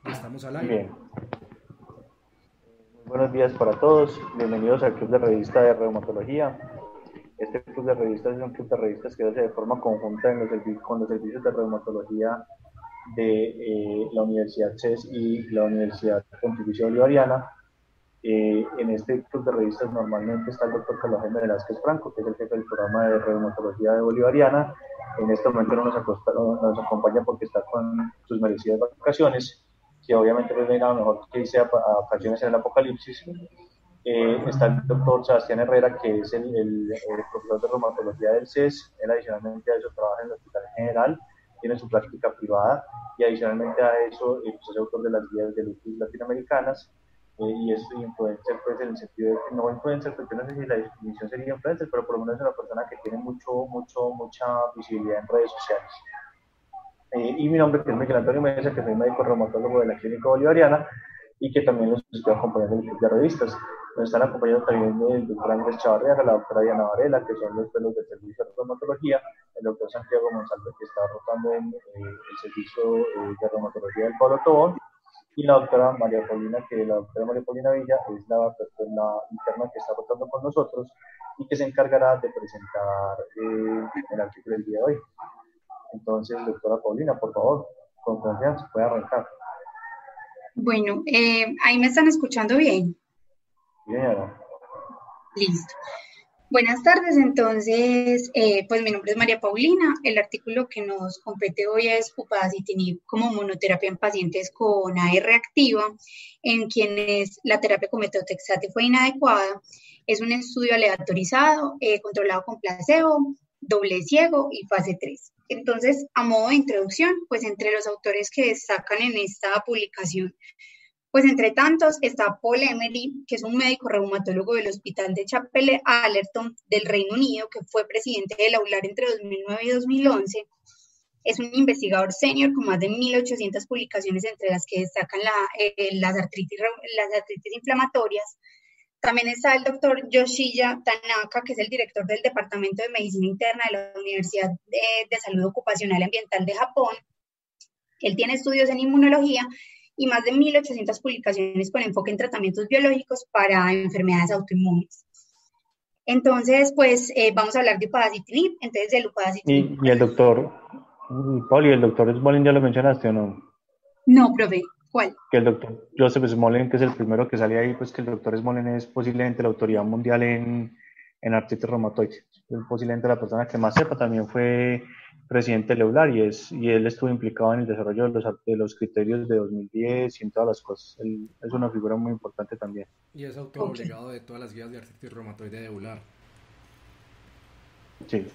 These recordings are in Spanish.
Ya estamos al aire. Bien, muy buenos días para todos. Bienvenidos al Club de Revista de Reumatología. Este Club de Revistas es un club de revistas que se hace de forma conjunta con los servicios de reumatología de la Universidad CES y la Universidad Pontificia Bolivariana. En este club de revistas normalmente está el doctor Carlos Jaime Velázquez Franco, que es el jefe del programa de reumatología de Bolivariana. En este momento no nos acompaña porque está con sus merecidas vacaciones, que obviamente no hay nada mejor que irse a vacaciones en el apocalipsis. Está el doctor Sebastián Herrera, que es el profesor de reumatología del CES. Él adicionalmente a eso trabaja en el Hospital General, tiene su práctica privada y adicionalmente a eso pues es autor de las guías de lupus latinoamericanas. Y es influencer, pues en el sentido de que no influencer, porque no sé si la definición sería influencer, pero por lo menos es una persona que tiene mucha visibilidad en redes sociales. Y mi nombre es Miguel Antonio Mesa, que soy médico reumatólogo de la Clínica Bolivariana y que también los estoy acompañando en el club de revistas. Nos están acompañando también el doctor Andrés Chavarriaga, la doctora Diana Varela, que son los pelos del servicio de reumatología, el doctor Santiago Monsalve, que está rotando en el servicio de reumatología del Pablo Tobón, y la doctora María Paulina, que la doctora María Paulina Villa es la interna que está rotando con nosotros y que se encargará de presentar el artículo del día de hoy. Entonces, doctora Paulina, por favor, con confianza, puede arrancar. Bueno, ahí me están escuchando bien. Bien, Listo. Buenas tardes, entonces, pues mi nombre es María Paulina. El artículo que nos compete hoy es upadacitinib como monoterapia en pacientes con AR activa, en quienes la terapia con metotrexate fue inadecuada. Es un estudio aleatorizado, controlado con placebo, doble ciego y fase 3. Entonces, a modo de introducción, pues entre los autores que destacan en esta publicación, pues entre tantos está Paul Emery, que es un médico reumatólogo del Hospital de Chapel Allerton del Reino Unido, que fue presidente del AULAR entre 2009 y 2011. Es un investigador senior con más de 1.800 publicaciones, entre las que destacan las artritis inflamatorias. También está el doctor Yoshiya Tanaka, que es el director del Departamento de Medicina Interna de la Universidad de Salud Ocupacional y Ambiental de Japón. Él tiene estudios en inmunología y más de 1.800 publicaciones con enfoque en tratamientos biológicos para enfermedades autoinmunes. Entonces, pues vamos a hablar de upadacitinib. Entonces, el upadacitinib. y el doctor, Paul, ¿y el doctor Smolin ya lo mencionaste o no? No, profe, ¿cuál? Que el doctor Joseph Smolin, que es el primero que sale ahí, pues que el doctor Smolin es posiblemente la autoridad mundial en artritis reumatoide. Es posiblemente la persona que más sepa, también fue presidente del EULAR y él estuvo implicado en el desarrollo de los criterios de 2010 y en todas las cosas. Él es una figura muy importante también. Y es autor Okay. obligado de todas las guías de artritis reumatoide de EULAR. Sí.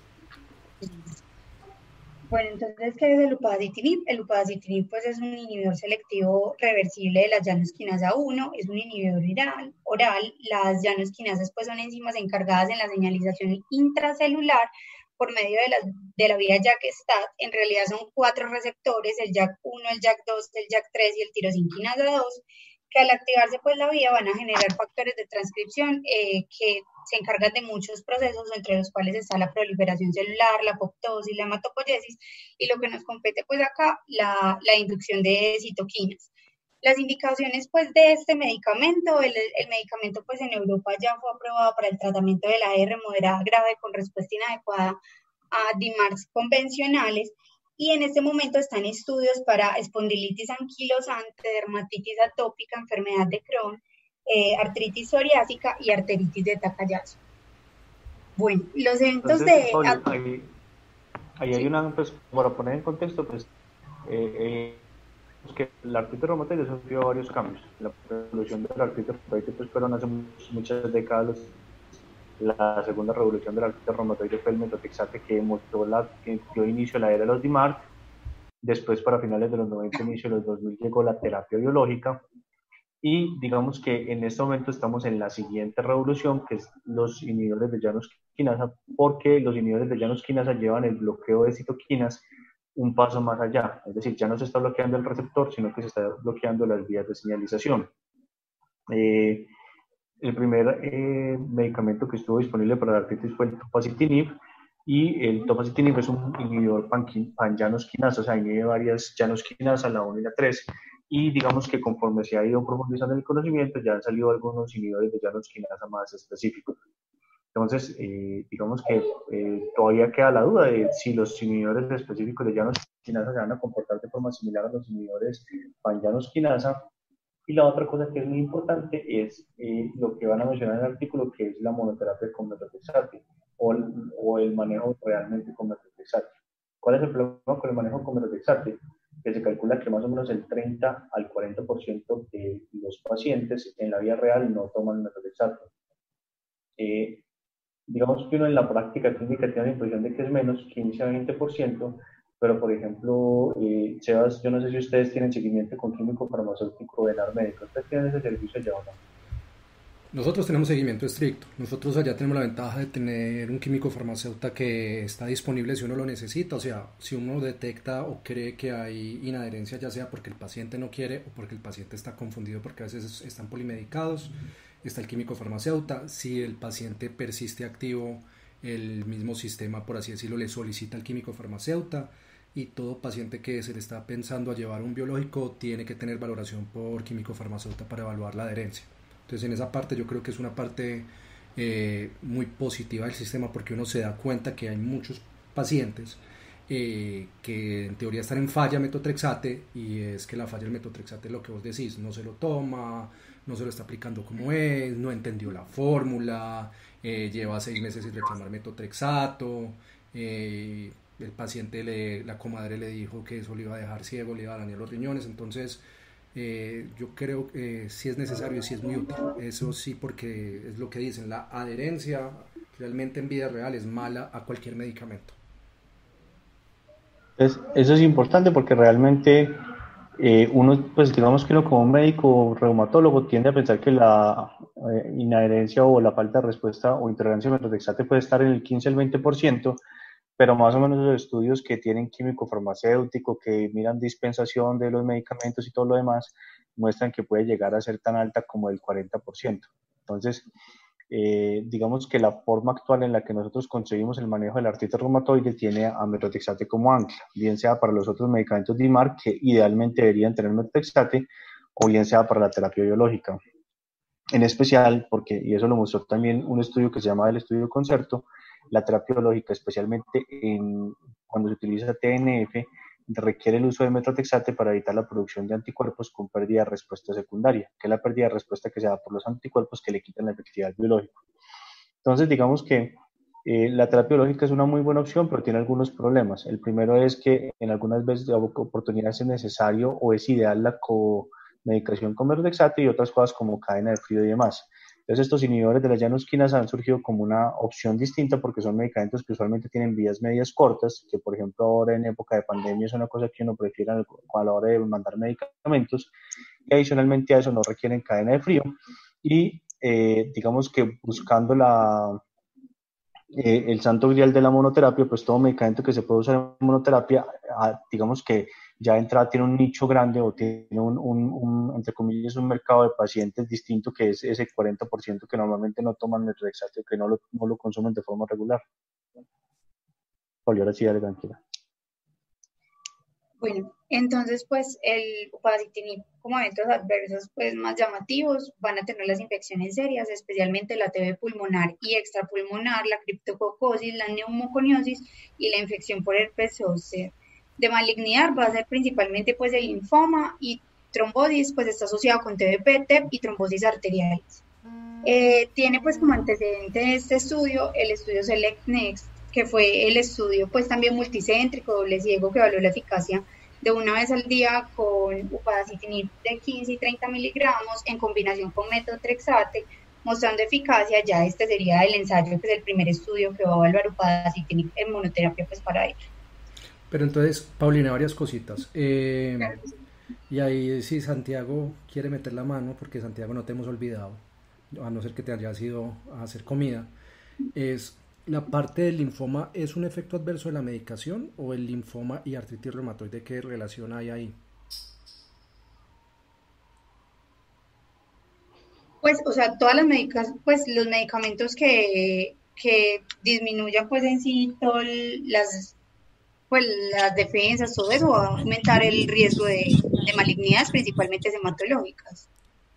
Bueno, entonces, ¿qué es el upadacitinib? El upadacitinib, pues, es un inhibidor selectivo reversible de la llanosquinasa 1, es un inhibidor oral. Las llanosquinasas, pues, son enzimas encargadas en la señalización intracelular por medio de la vía JAK-STAT. En realidad son 4 receptores, el JAK1, el JAK2, el JAK3 y el tirosinquinasa 2, que al activarse pues la vía van a generar factores de transcripción que se encargan de muchos procesos, entre los cuales está la proliferación celular, la apoptosis, la hematopoiesis, y lo que nos compete pues acá, la inducción de citoquinas. Las indicaciones pues de este medicamento, el medicamento pues en Europa ya fue aprobado para el tratamiento de la AR moderada grave con respuesta inadecuada a DMARDs convencionales, y en este momento están estudios para espondilitis anquilosante, dermatitis atópica, enfermedad de Crohn, artritis psoriásica y arteritis de Takayasu. Bueno, los eventos Entonces, de... Paul, ahí hay ¿Sí? una, pues, para poner en contexto, pues, que la artritis reumatoide sufrió varios cambios. La evolución de la artritis reumatoide pues, fueron hace muchas décadas. La segunda revolución de la artritis reumatoide fue el metotrexate que dio inicio a la era de los DMARD. Después, para finales de los 90, inicio de los 2000, llegó la terapia biológica. Y digamos que en este momento estamos en la siguiente revolución, que es los inhibidores de llanos quinasa, porque los inhibidores de llanos quinasa llevan el bloqueo de citoquinas un paso más allá. Es decir, ya no se está bloqueando el receptor, sino que se está bloqueando las vías de señalización. Eh, el primer medicamento que estuvo disponible para la artritis fue el tofacitinib, y el tofacitinib es un inhibidor pan-llanos quinasa, o sea, inhibe varias llanos quinasa, la 1 y la 3, y digamos que conforme se ha ido profundizando el conocimiento, ya han salido algunos inhibidores de llanos quinasa más específicos. Entonces, digamos que todavía queda la duda de si los inhibidores específicos de llanos quinasa se van a comportar de forma similar a los inhibidores pan-llanos quinasa. Y la otra cosa que es muy importante es lo que van a mencionar en el artículo, que es la monoterapia con metotrexate o el manejo realmente con metotrexate. ¿Cuál es el problema con el manejo con metotrexate? Que se calcula que más o menos el 30 al 40% de los pacientes en la vida real no toman metotrexate. Digamos que uno en la práctica clínica tiene la impresión de que es menos, 15 a 20%, pero por ejemplo, Sebas, yo no sé si ustedes tienen seguimiento con químico farmacéutico de NAR médico, ¿ustedes tienen ese servicio ya o no? Nosotros tenemos seguimiento estricto. Nosotros allá tenemos la ventaja de tener un químico farmacéutico que está disponible si uno lo necesita. O sea, si uno detecta o cree que hay inadherencia, ya sea porque el paciente no quiere o porque el paciente está confundido porque a veces están polimedicados, está el químico farmacéutico. Si el paciente persiste activo, el mismo sistema, por así decirlo, le solicita al químico farmacéutico. Y todo paciente que se le está pensando a llevar un biológico tiene que tener valoración por químico farmacéutico para evaluar la adherencia. Entonces en esa parte yo creo que es una parte muy positiva del sistema, porque uno se da cuenta que hay muchos pacientes que en teoría están en falla metotrexate, y es que la falla del metotrexate es lo que vos decís: no se lo toma, no se lo está aplicando como es, no entendió la fórmula, lleva 6 meses sin reclamar metotrexato, el paciente, la comadre le dijo que eso le iba a dejar ciego, le iba a dañar los riñones. Entonces yo creo que sí es necesario y sí es muy útil. Eso sí, porque es lo que dicen, la adherencia realmente en vida real es mala a cualquier medicamento. Eso es importante porque realmente uno, pues digamos que uno como médico reumatólogo tiende a pensar que la inadherencia o la falta de respuesta o intolerancia a metotrexate puede estar en el 15 al 20%, pero más o menos los estudios que tienen químico farmacéutico, que miran dispensación de los medicamentos y todo lo demás, muestran que puede llegar a ser tan alta como el 40%. Entonces, digamos que la forma actual en la que nosotros concebimos el manejo de la artritis reumatoide tiene a metotrexate como ancla, bien sea para los otros medicamentos de IMAR, que idealmente deberían tener metotrexate, o bien sea para la terapia biológica. En especial, porque, y eso lo mostró también un estudio que se llama el estudio Concerto, la terapia biológica, especialmente cuando se utiliza TNF, requiere el uso de metotrexate para evitar la producción de anticuerpos con pérdida de respuesta secundaria, que es la pérdida de respuesta que se da por los anticuerpos que le quitan la efectividad biológica. Entonces, digamos que la terapia biológica es una muy buena opción, pero tiene algunos problemas. El primero es que en algunas veces de oportunidades es necesario o es ideal la medicación con metotrexate y otras cosas como cadena de frío y demás. Entonces estos inhibidores de las llanos quinasa han surgido como una opción distinta porque son medicamentos que usualmente tienen vías medias cortas, que por ejemplo ahora en época de pandemia es una cosa que uno prefiere a la hora de mandar medicamentos, y adicionalmente a eso no requieren cadena de frío y digamos que buscando el santo grial de la monoterapia, pues todo medicamento que se puede usar en monoterapia, digamos que ya de entrada tiene un nicho grande o tiene entre comillas, un mercado de pacientes distinto, que es ese 40% que normalmente no toman metotrexate o que no lo consumen de forma regular. Poli, ahora sí, dale, tranquila. Bueno, entonces pues el upadacitinib como eventos adversos pues más llamativos van a tener las infecciones serias, especialmente la TB pulmonar y extrapulmonar, la criptococosis, la neumoconiosis y la infección por herpes zóster. De malignidad va a ser principalmente pues el linfoma, y trombosis pues está asociado con TBP, TEP y trombosis arteriales. Tiene pues como antecedente este estudio el estudio SELECT-NEXT, que fue el estudio pues también multicéntrico, doble ciego, que evaluó la eficacia de una vez al día con upadacitinib de 15 y 30 miligramos en combinación con metotrexate, mostrando eficacia. Ya este sería el ensayo, que es el primer estudio que va a evaluar upadacitinib en monoterapia pues para ello. Pero entonces, Paulina, varias cositas. Claro. Y ahí si Santiago quiere meter la mano, porque Santiago no te hemos olvidado, a no ser que te hayas ido a hacer comida, es la parte del linfoma. ¿Es un efecto adverso de la medicación, o el linfoma y artritis reumatoide, qué relación hay ahí? Pues, o sea, todas las pues los medicamentos que disminuyan pues en sí todas pues las defensas, todo eso va a aumentar el riesgo de malignidades, principalmente hematológicas.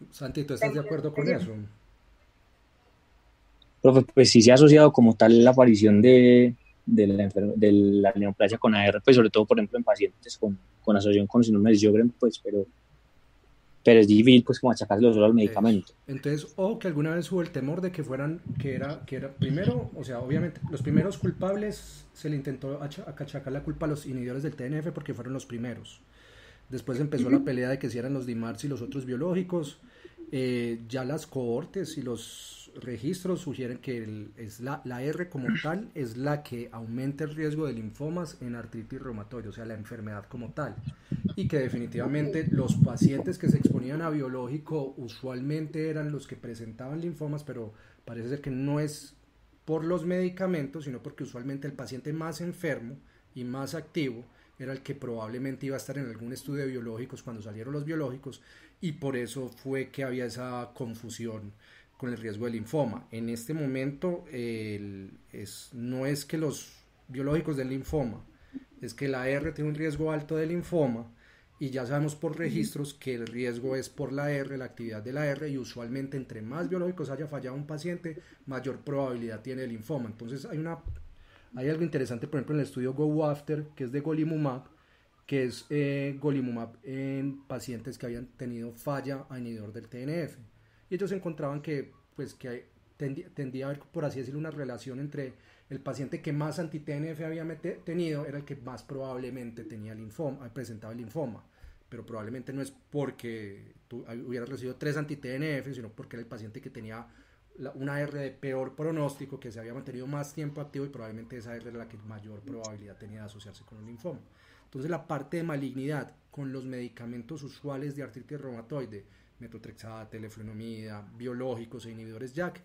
Santi, ¿tú La estás de acuerdo con inmunosupresión. eso? Profe, pues sí se ha asociado como tal la aparición de la neoplasia con AR, pues sobre todo, por ejemplo, en pacientes con asociación con síndrome de Sjögren, pues, pero es difícil, pues, como achacárselo solo al Eso. medicamento. Entonces, o que alguna vez hubo el temor de que fueran, que era primero, o sea, obviamente, los primeros culpables se le intentó achacar la culpa a los inhibidores del TNF porque fueron los primeros. Después empezó la pelea de que si eran los DIMARS y los otros biológicos. Ya las cohortes y los registros sugieren que la R como tal es la que aumenta el riesgo de linfomas en artritis reumatoide, o sea, la enfermedad como tal. Y que definitivamente los pacientes que se exponían a biológico usualmente eran los que presentaban linfomas, pero parece ser que no es por los medicamentos, sino porque usualmente el paciente más enfermo y más activo era el que probablemente iba a estar en algún estudio de biológicos cuando salieron los biológicos, y por eso fue que había esa confusión con el riesgo de linfoma. En este momento no es que los biológicos del linfoma, es que la R tiene un riesgo alto de linfoma, y ya sabemos por registros que el riesgo es por la R, la actividad de la R, y usualmente entre más biológicos haya fallado un paciente, mayor probabilidad tiene de linfoma. Entonces hay algo interesante, por ejemplo, en el estudio Go After, que es de golimumab, que es golimumab en pacientes que habían tenido falla a inhibidor del TNF. Y ellos encontraban que, pues, que tendía a haber, por así decirlo, una relación entre el paciente que más anti-TNF había tenido, era el que más probablemente tenía linfoma, presentaba el linfoma. Pero probablemente no es porque tú hubieras recibido 3 anti-TNF, sino porque era el paciente que tenía una R de peor pronóstico, que se había mantenido más tiempo activo, y probablemente esa R era la que mayor probabilidad tenía de asociarse con un linfoma. Entonces la parte de malignidad con los medicamentos usuales de artritis reumatoide, metotrexate, leflunomida, biológicos e inhibidores JAK,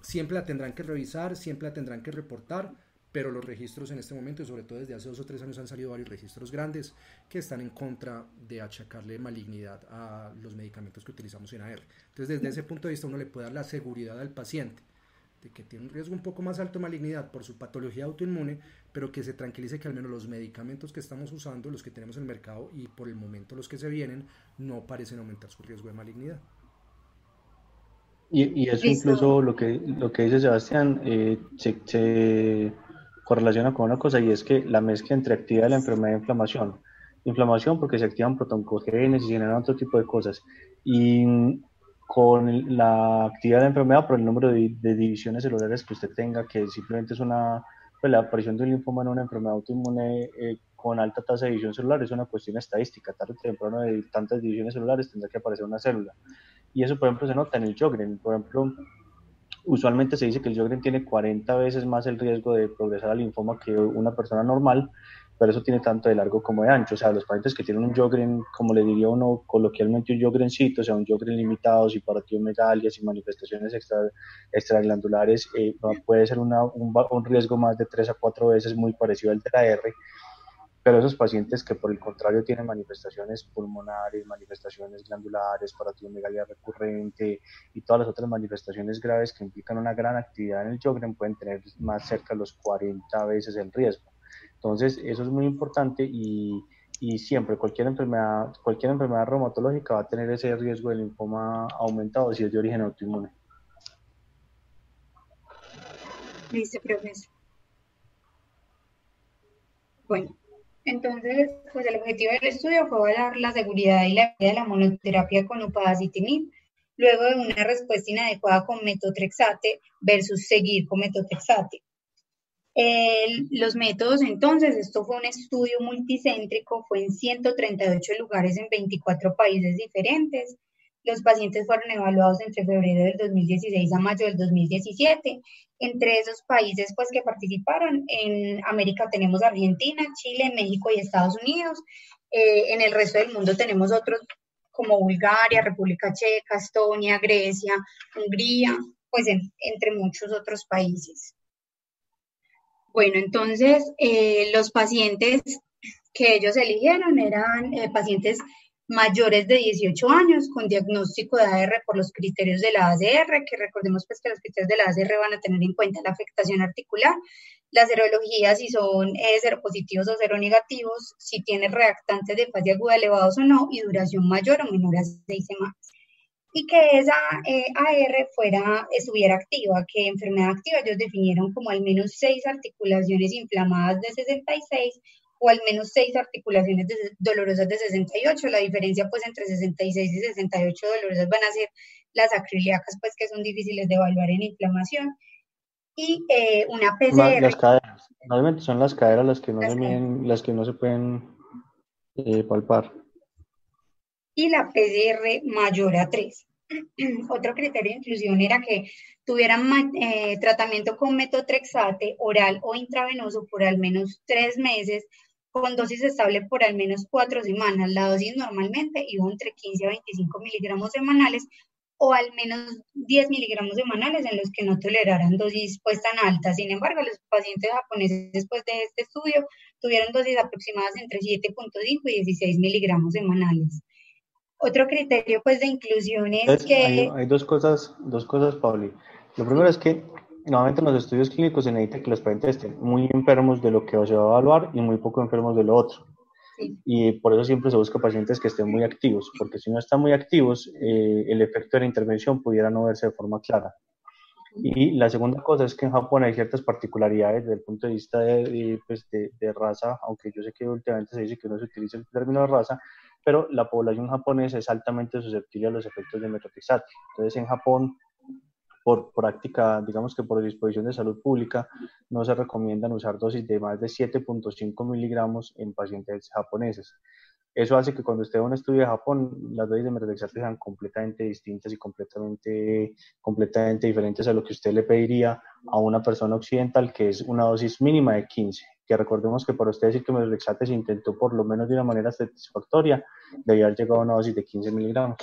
siempre la tendrán que revisar, siempre la tendrán que reportar, pero los registros en este momento, y sobre todo desde hace 2 o 3 años, han salido varios registros grandes que están en contra de achacarle malignidad a los medicamentos que utilizamos en AR. Entonces, desde ese punto de vista, uno le puede dar la seguridad al paciente de que tiene un riesgo un poco más alto de malignidad por su patología autoinmune, pero que se tranquilice que al menos los medicamentos que estamos usando, los que tenemos en el mercado y por el momento los que se vienen, no parecen aumentar su riesgo de malignidad. Y eso Listo. incluso lo que dice Sebastián se correlaciona con una cosa, y es que la mezcla entre actividad de la enfermedad e inflamación. Inflamación porque se activan protoncogenes y se generan otro tipo de cosas. Y con la actividad de la enfermedad por el número de divisiones celulares que usted tenga, que simplemente es pues la aparición de un linfoma en una enfermedad autoinmune con alta tasa de división celular es una cuestión estadística. Tarde o temprano, de tantas divisiones celulares tendrá que aparecer una célula. Y eso, por ejemplo, se nota en el Sjögren. Por ejemplo, usualmente se dice que el Sjögren tiene 40 veces más el riesgo de progresar al linfoma que una persona normal, pero eso tiene tanto de largo como de ancho. O sea, los pacientes que tienen un Sjögren, como le diría uno coloquialmente, un Sjögrencito, o sea, un Sjögren limitado, sin parotiomegalias y manifestaciones extraglandulares, puede ser un riesgo más de 3 a 4 veces muy parecido al de la R. Pero esos pacientes que por el contrario tienen manifestaciones pulmonares, manifestaciones glandulares, parotidomegalia recurrente y todas las otras manifestaciones graves que implican una gran actividad en el Sjögren, pueden tener más cerca de los 40 veces el riesgo. Entonces, eso es muy importante, y siempre cualquier enfermedad reumatológica va a tener ese riesgo de linfoma aumentado si es de origen autoinmune. Listo, profesor. Bueno, entonces, pues el objetivo del estudio fue evaluar la seguridad y la eficacia de la monoterapia con upadacitinib luego de una respuesta inadecuada con metotrexate versus seguir con metotrexate. Los métodos, entonces, esto fue un estudio multicéntrico, fue en 138 lugares en 24 países diferentes. Los pacientes fueron evaluados entre febrero del 2016 a mayo del 2017. Entre esos países, pues, que participaron, en América tenemos Argentina, Chile, México y Estados Unidos. En el resto del mundo tenemos otros como Bulgaria, República Checa, Estonia, Grecia, Hungría, pues entre muchos otros países. Bueno, entonces los pacientes que ellos eligieron eran pacientes mayores de 18 años con diagnóstico de AR por los criterios de la ACR, que recordemos pues que los criterios de la ACR van a tener en cuenta la afectación articular, la serología, si son seropositivos o seronegativos, si tiene reactantes de fase aguda elevados o no, y duración mayor o menor a 6 semanas. Y que esa AR estuviera activa, que enfermedad activa ellos definieron como al menos 6 articulaciones inflamadas de 66 o al menos 6 articulaciones dolorosas de 68. La diferencia pues entre 66 y 68 dolorosas van a ser las acrílicas, pues que son difíciles de evaluar en inflamación. Y una PCR. Las caderas, normalmente son las caderas las que no se miden, las que no se pueden palpar. Y la PCR mayor a 3. Otro criterio de inclusión era que tuvieran tratamiento con metotrexate oral o intravenoso por al menos 3 meses, con dosis estable por al menos 4 semanas. La dosis normalmente iba entre 15 a 25 miligramos semanales o al menos 10 miligramos semanales en los que no toleraran dosis pues tan altas. Sin embargo, los pacientes japoneses después de este estudio tuvieron dosis aproximadas entre 7.5 y 16 miligramos semanales. Otro criterio pues de inclusión es que... Hay dos cosas, Pauli. Lo primero es que normalmente en los estudios clínicos se necesita que los pacientes estén muy enfermos de lo que se va a evaluar y muy poco enfermos de lo otro. Sí. Y por eso siempre se busca pacientes que estén muy activos, porque si no están muy activos, el efecto de la intervención pudiera no verse de forma clara. Y la segunda cosa es que en Japón hay ciertas particularidades desde el punto de vista de raza, aunque yo sé que últimamente se dice que no se utiliza el término de raza, pero la población japonesa es altamente susceptible a los efectos de metotrexate. Entonces en Japón, por práctica, digamos que por disposición de salud pública, no se recomiendan usar dosis de más de 7.5 miligramos en pacientes japoneses. Eso hace que cuando usted va a un estudio de Japón, las dosis de metotrexate sean completamente distintas y completamente diferentes a lo que usted le pediría a una persona occidental, que es una dosis mínima de 15. Que recordemos que para usted decir que metotrexate se intentó por lo menos de una manera satisfactoria, debía haber llegado a una dosis de 15 miligramos.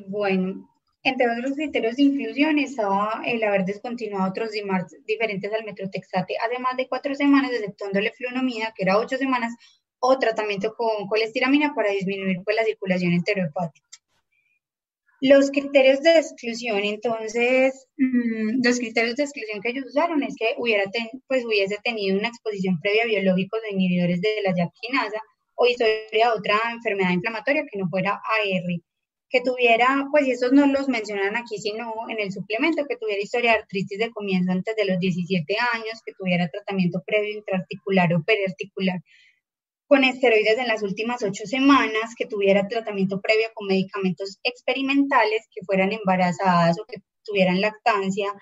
Bueno, entre otros criterios de inclusión estaba el haber descontinuado otros DIMARS diferentes al metotrexate hace más de 4 semanas, exceptuando leflunomida, que era 8 semanas, o tratamiento con colestiramina para disminuir pues, la circulación enterohepática. Los criterios de exclusión, entonces, los criterios de exclusión que ellos usaron es que hubiese tenido una exposición previa a biológicos o inhibidores de la JAK kinasa o historia de otra enfermedad inflamatoria que no fuera AR, que tuviera, pues y esos no los mencionan aquí, sino en el suplemento, que tuviera historia de artritis de comienzo antes de los 17 años, que tuviera tratamiento previo intraarticular o periarticular con esteroides en las últimas 8 semanas, que tuviera tratamiento previo con medicamentos experimentales, que fueran embarazadas o que tuvieran lactancia,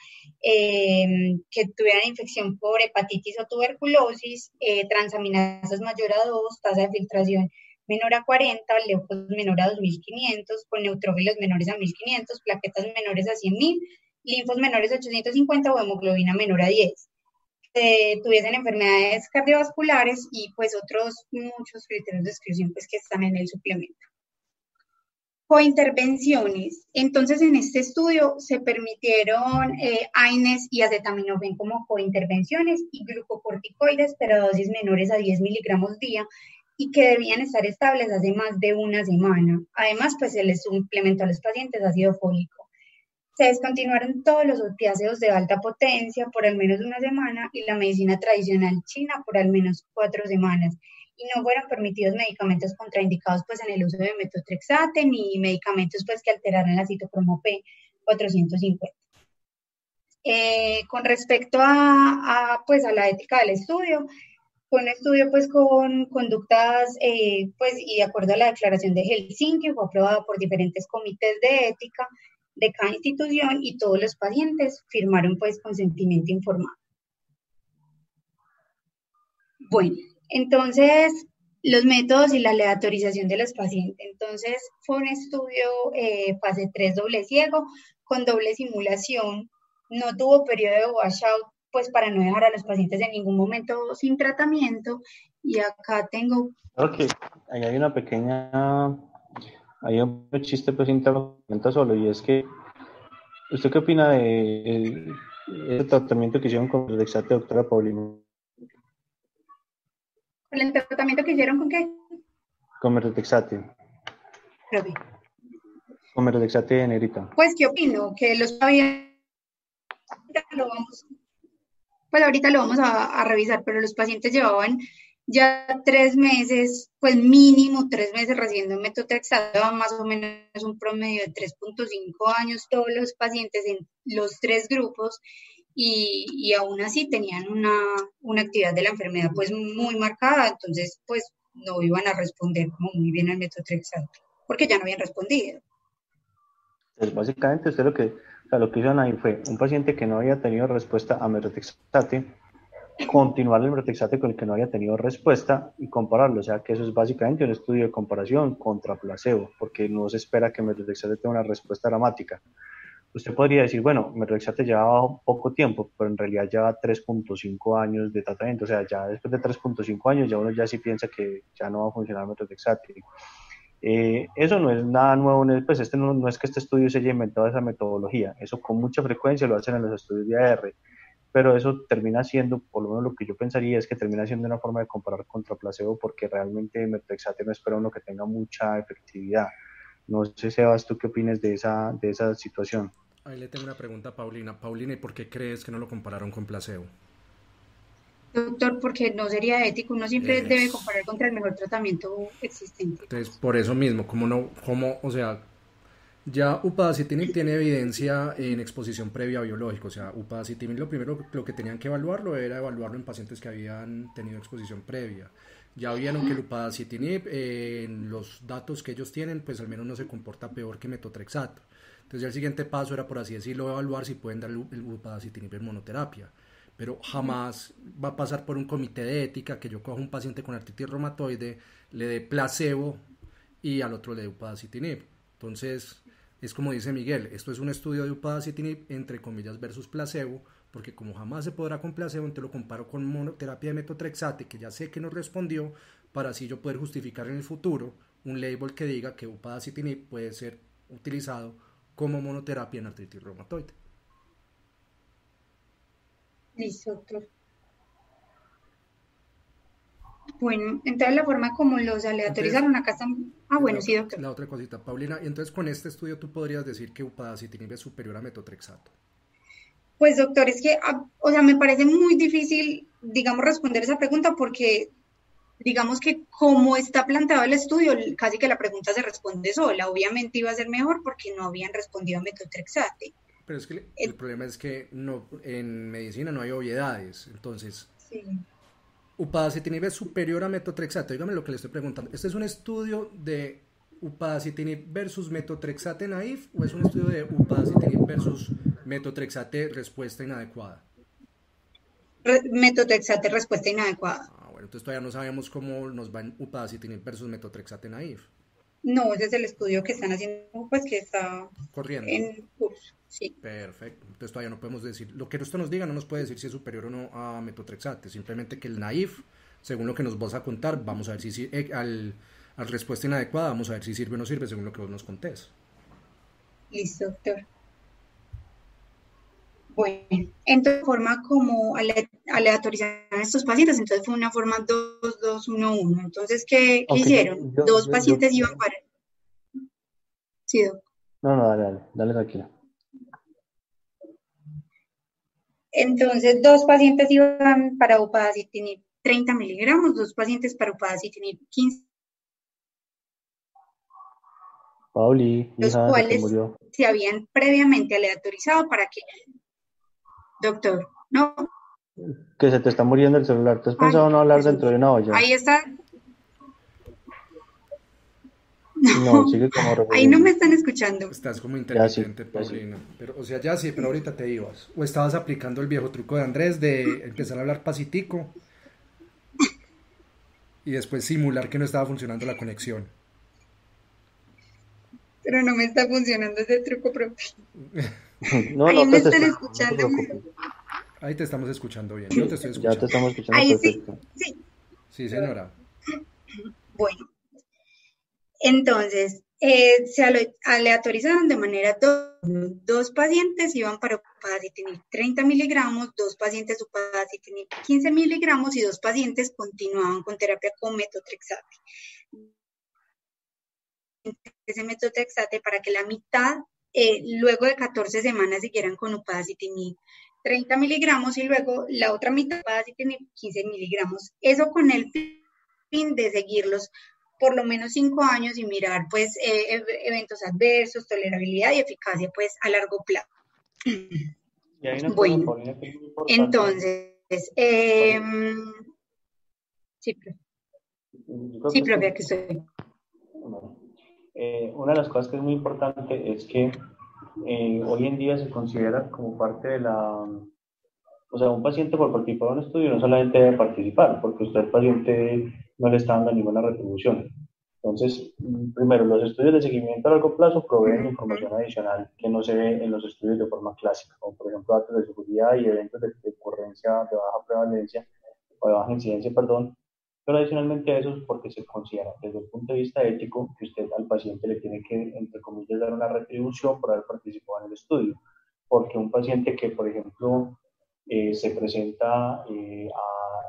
que tuvieran infección por hepatitis o tuberculosis, transaminasas mayor a 2, tasa de filtración menor a 40, leucos menor a 2500, con neutrófilos menores a 1500, plaquetas menores a 100.000, linfos menores a 850 o hemoglobina menor a 10. Tuviesen enfermedades cardiovasculares y pues otros muchos criterios de exclusión pues que están en el suplemento. Cointervenciones. Entonces en este estudio se permitieron AINES y acetaminofén como cointervenciones y glucocorticoides pero a dosis menores a 10 miligramos día y que debían estar estables hace más de una semana. Además pues se les suplementó a los pacientes ácido fólico. Se descontinuaron todos los opiáceos de alta potencia por al menos una semana y la medicina tradicional china por al menos 4 semanas. Y no fueron permitidos medicamentos contraindicados pues en el uso de metotrexate ni medicamentos pues que alteraran la citocromo P450. Con respecto pues a la ética del estudio, fue un estudio pues con conductas pues y de acuerdo a la declaración de Helsinki, fue aprobado por diferentes comités de ética de cada institución y todos los pacientes firmaron pues consentimiento informado. Bueno, entonces los métodos y la aleatorización de los pacientes. Entonces fue un estudio fase 3 doble ciego con doble simulación, no tuvo periodo de washout pues para no dejar a los pacientes en ningún momento sin tratamiento y acá tengo... Creo que ahí hay una pequeña... Hay un chiste pues interno solo y es que ¿usted qué opina de ese tratamiento que hicieron con metotrexate, doctora Paulina? ¿El tratamiento que hicieron con qué? Con metotrexate. Profe. Con metotrexate de negrita. Pues, ¿qué opino? Que los habían ahorita lo vamos a revisar, pero los pacientes llevaban ya 3 meses, pues mínimo 3 meses recibiendo metotrexato, más o menos un promedio de 3.5 años todos los pacientes en los 3 grupos, y aún así tenían una actividad de la enfermedad pues muy marcada, entonces pues no iban a responder como muy bien al metotrexato, porque ya no habían respondido. Pues básicamente usted lo que hizo ahí fue un paciente que no había tenido respuesta a metotrexate, continuar el metotrexate con el que no había tenido respuesta y compararlo. O sea que eso es básicamente un estudio de comparación contra placebo, porque no se espera que metotrexate tenga una respuesta dramática. Usted podría decir, bueno, metotrexate llevaba poco tiempo, pero en realidad lleva 3.5 años de tratamiento. O sea, ya después de 3.5 años ya uno ya sí piensa que ya no va a funcionar metotrexate. Eso no es nada nuevo, pues no es que este estudio se haya inventado esa metodología, eso con mucha frecuencia lo hacen en los estudios de AR, pero eso termina siendo, por lo menos lo que yo pensaría es que termina siendo una forma de comparar contra placebo, porque realmente metotrexate no espera uno que tenga mucha efectividad. No sé, Sebas, ¿tú qué opinas de esa situación? Ahí le tengo una pregunta a Paulina. Paulina, ¿y por qué crees que no lo compararon con placebo? Doctor, porque no sería ético, uno siempre debe Es... comparar contra el mejor tratamiento existente. Entonces, por eso mismo, o sea, ya upadacitinib tiene evidencia en exposición previa a biológico, o sea, upadacitinib lo que tenían que evaluarlo era evaluarlo en pacientes que habían tenido exposición previa. Ya vieron que el upadacitinib, en los datos que ellos tienen, pues al menos no se comporta peor que metotrexato. Entonces ya el siguiente paso era, por así decirlo, evaluar si pueden dar el upadacitinib en monoterapia. Pero jamás va a pasar por un comité de ética que yo coja un paciente con artritis reumatoide, le dé placebo y al otro le dé upadacitinib. Entonces, es como dice Miguel, esto es un estudio de upadacitinib entre comillas versus placebo, porque como jamás se podrá con placebo, entonces lo comparo con monoterapia de metotrexate, que ya sé que no respondió, para así yo poder justificar en el futuro un label que diga que upadacitinib puede ser utilizado como monoterapia en artritis reumatoide. Listo, doctor. Bueno, entonces la forma como los aleatorizaron acá están... bueno, sí, doctor. La otra cosita, Paulina, y entonces con este estudio tú podrías decir que upadacitinib es superior a metotrexato. Pues doctor, es que, o sea, me parece muy difícil, digamos, responder esa pregunta porque, digamos que como está planteado el estudio, casi que la pregunta se responde sola. Obviamente iba a ser mejor porque no habían respondido a metotrexate. Pero es que el problema es que no, en medicina no hay obviedades, entonces... Sí. Upadacitinib es superior a metotrexate. Dígame lo que le estoy preguntando. ¿Este es un estudio de upadacitinib versus metotrexate naif o es un estudio de upadacitinib versus metotrexate respuesta inadecuada? Metotrexate respuesta inadecuada. Bueno, entonces todavía no sabemos cómo nos va en upadacitinib versus metotrexate naif. No, ese es el estudio que están haciendo, pues que está corriendo en curso. Sí. Perfecto. Entonces todavía no podemos decir, lo que esto nos diga no nos puede decir si es superior o no a metotrexate, simplemente que el naif, según lo que nos vas a contar, vamos a ver si al respuesta inadecuada, vamos a ver si sirve o no sirve según lo que vos nos contés. Listo, doctor. Bueno, entonces forma como aleatorizaron a estos pacientes, entonces fue una forma 2-2-1-1. Entonces, ¿qué hicieron? Dos pacientes iban para... Sí, doctor. No, dale tranquila. Entonces, 2 pacientes iban para upadacitinib 30 miligramos, 2 pacientes para upadacitinib 15. Pauli, los cuales se habían previamente aleatorizado para que... Doctor, ¿no? Que se te está muriendo el celular. ¿Tú has pensado no hablar dentro de una olla? Ahí está. No, sigue como ahí no me están escuchando. Estás como intermitente, Paulina. Pero, o sea, ya sí, pero ahorita te ibas. O estabas aplicando el viejo truco de Andrés de empezar a hablar pasitico y después simular que no estaba funcionando la conexión. Pero no me está funcionando ese truco propio. Ahí me están escuchando. Ahí te estamos escuchando bien. Yo te estoy escuchando. Ya te estamos escuchando ahí perfecto. Sí. Sí, señora. Bueno. Entonces, se aleatorizaron de manera 2 pacientes iban para upadacitinib 30 miligramos, 2 pacientes upadacitinib 15 miligramos y 2 pacientes continuaban con terapia con metotrexate. Ese metotrexate para que la mitad, luego de 14 semanas, siguieran con upadacitinib 30 miligramos y luego la otra mitad va a tener 15 miligramos. Eso con el fin de seguirlos por lo menos 5 años y mirar pues eventos adversos, tolerabilidad y eficacia pues a largo plazo. Y hay una cosa, Bueno, Paulina, que es muy importante. entonces, sí, profe, aquí estoy. Bueno, una de las cosas que es muy importante es que hoy en día se considera como parte de la, o sea, un paciente por participar en un estudio no solamente debe participar, porque usted al paciente no le está dando ninguna retribución. Entonces, primero, los estudios de seguimiento a largo plazo proveen información adicional que no se ve en los estudios de forma clásica, como por ejemplo datos de seguridad y eventos de ocurrencia de baja prevalencia, o de baja incidencia, perdón, pero adicionalmente a eso es porque se considera desde el punto de vista ético que usted al paciente le tiene que, entre comillas, dar una retribución por haber participado en el estudio, porque un paciente que, por ejemplo, se presenta a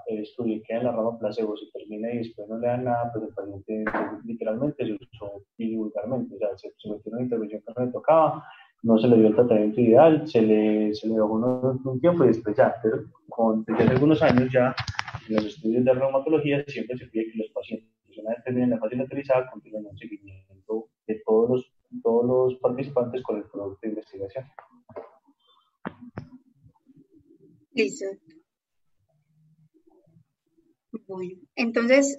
el estudio y queda en la rama placebo, se termina y después no le dan nada, pues el paciente literalmente se usó vulgarmente, o sea, se metió en una intervención que no le tocaba, no se le dio el tratamiento ideal, se le dejó un tiempo y después ya, pero desde hace algunos años ya en los estudios de reumatología siempre se pide que los pacientes, una vez terminen la fase inicializada, continúen un seguimiento de todos los participantes con el producto de investigación. Listo. Bueno, entonces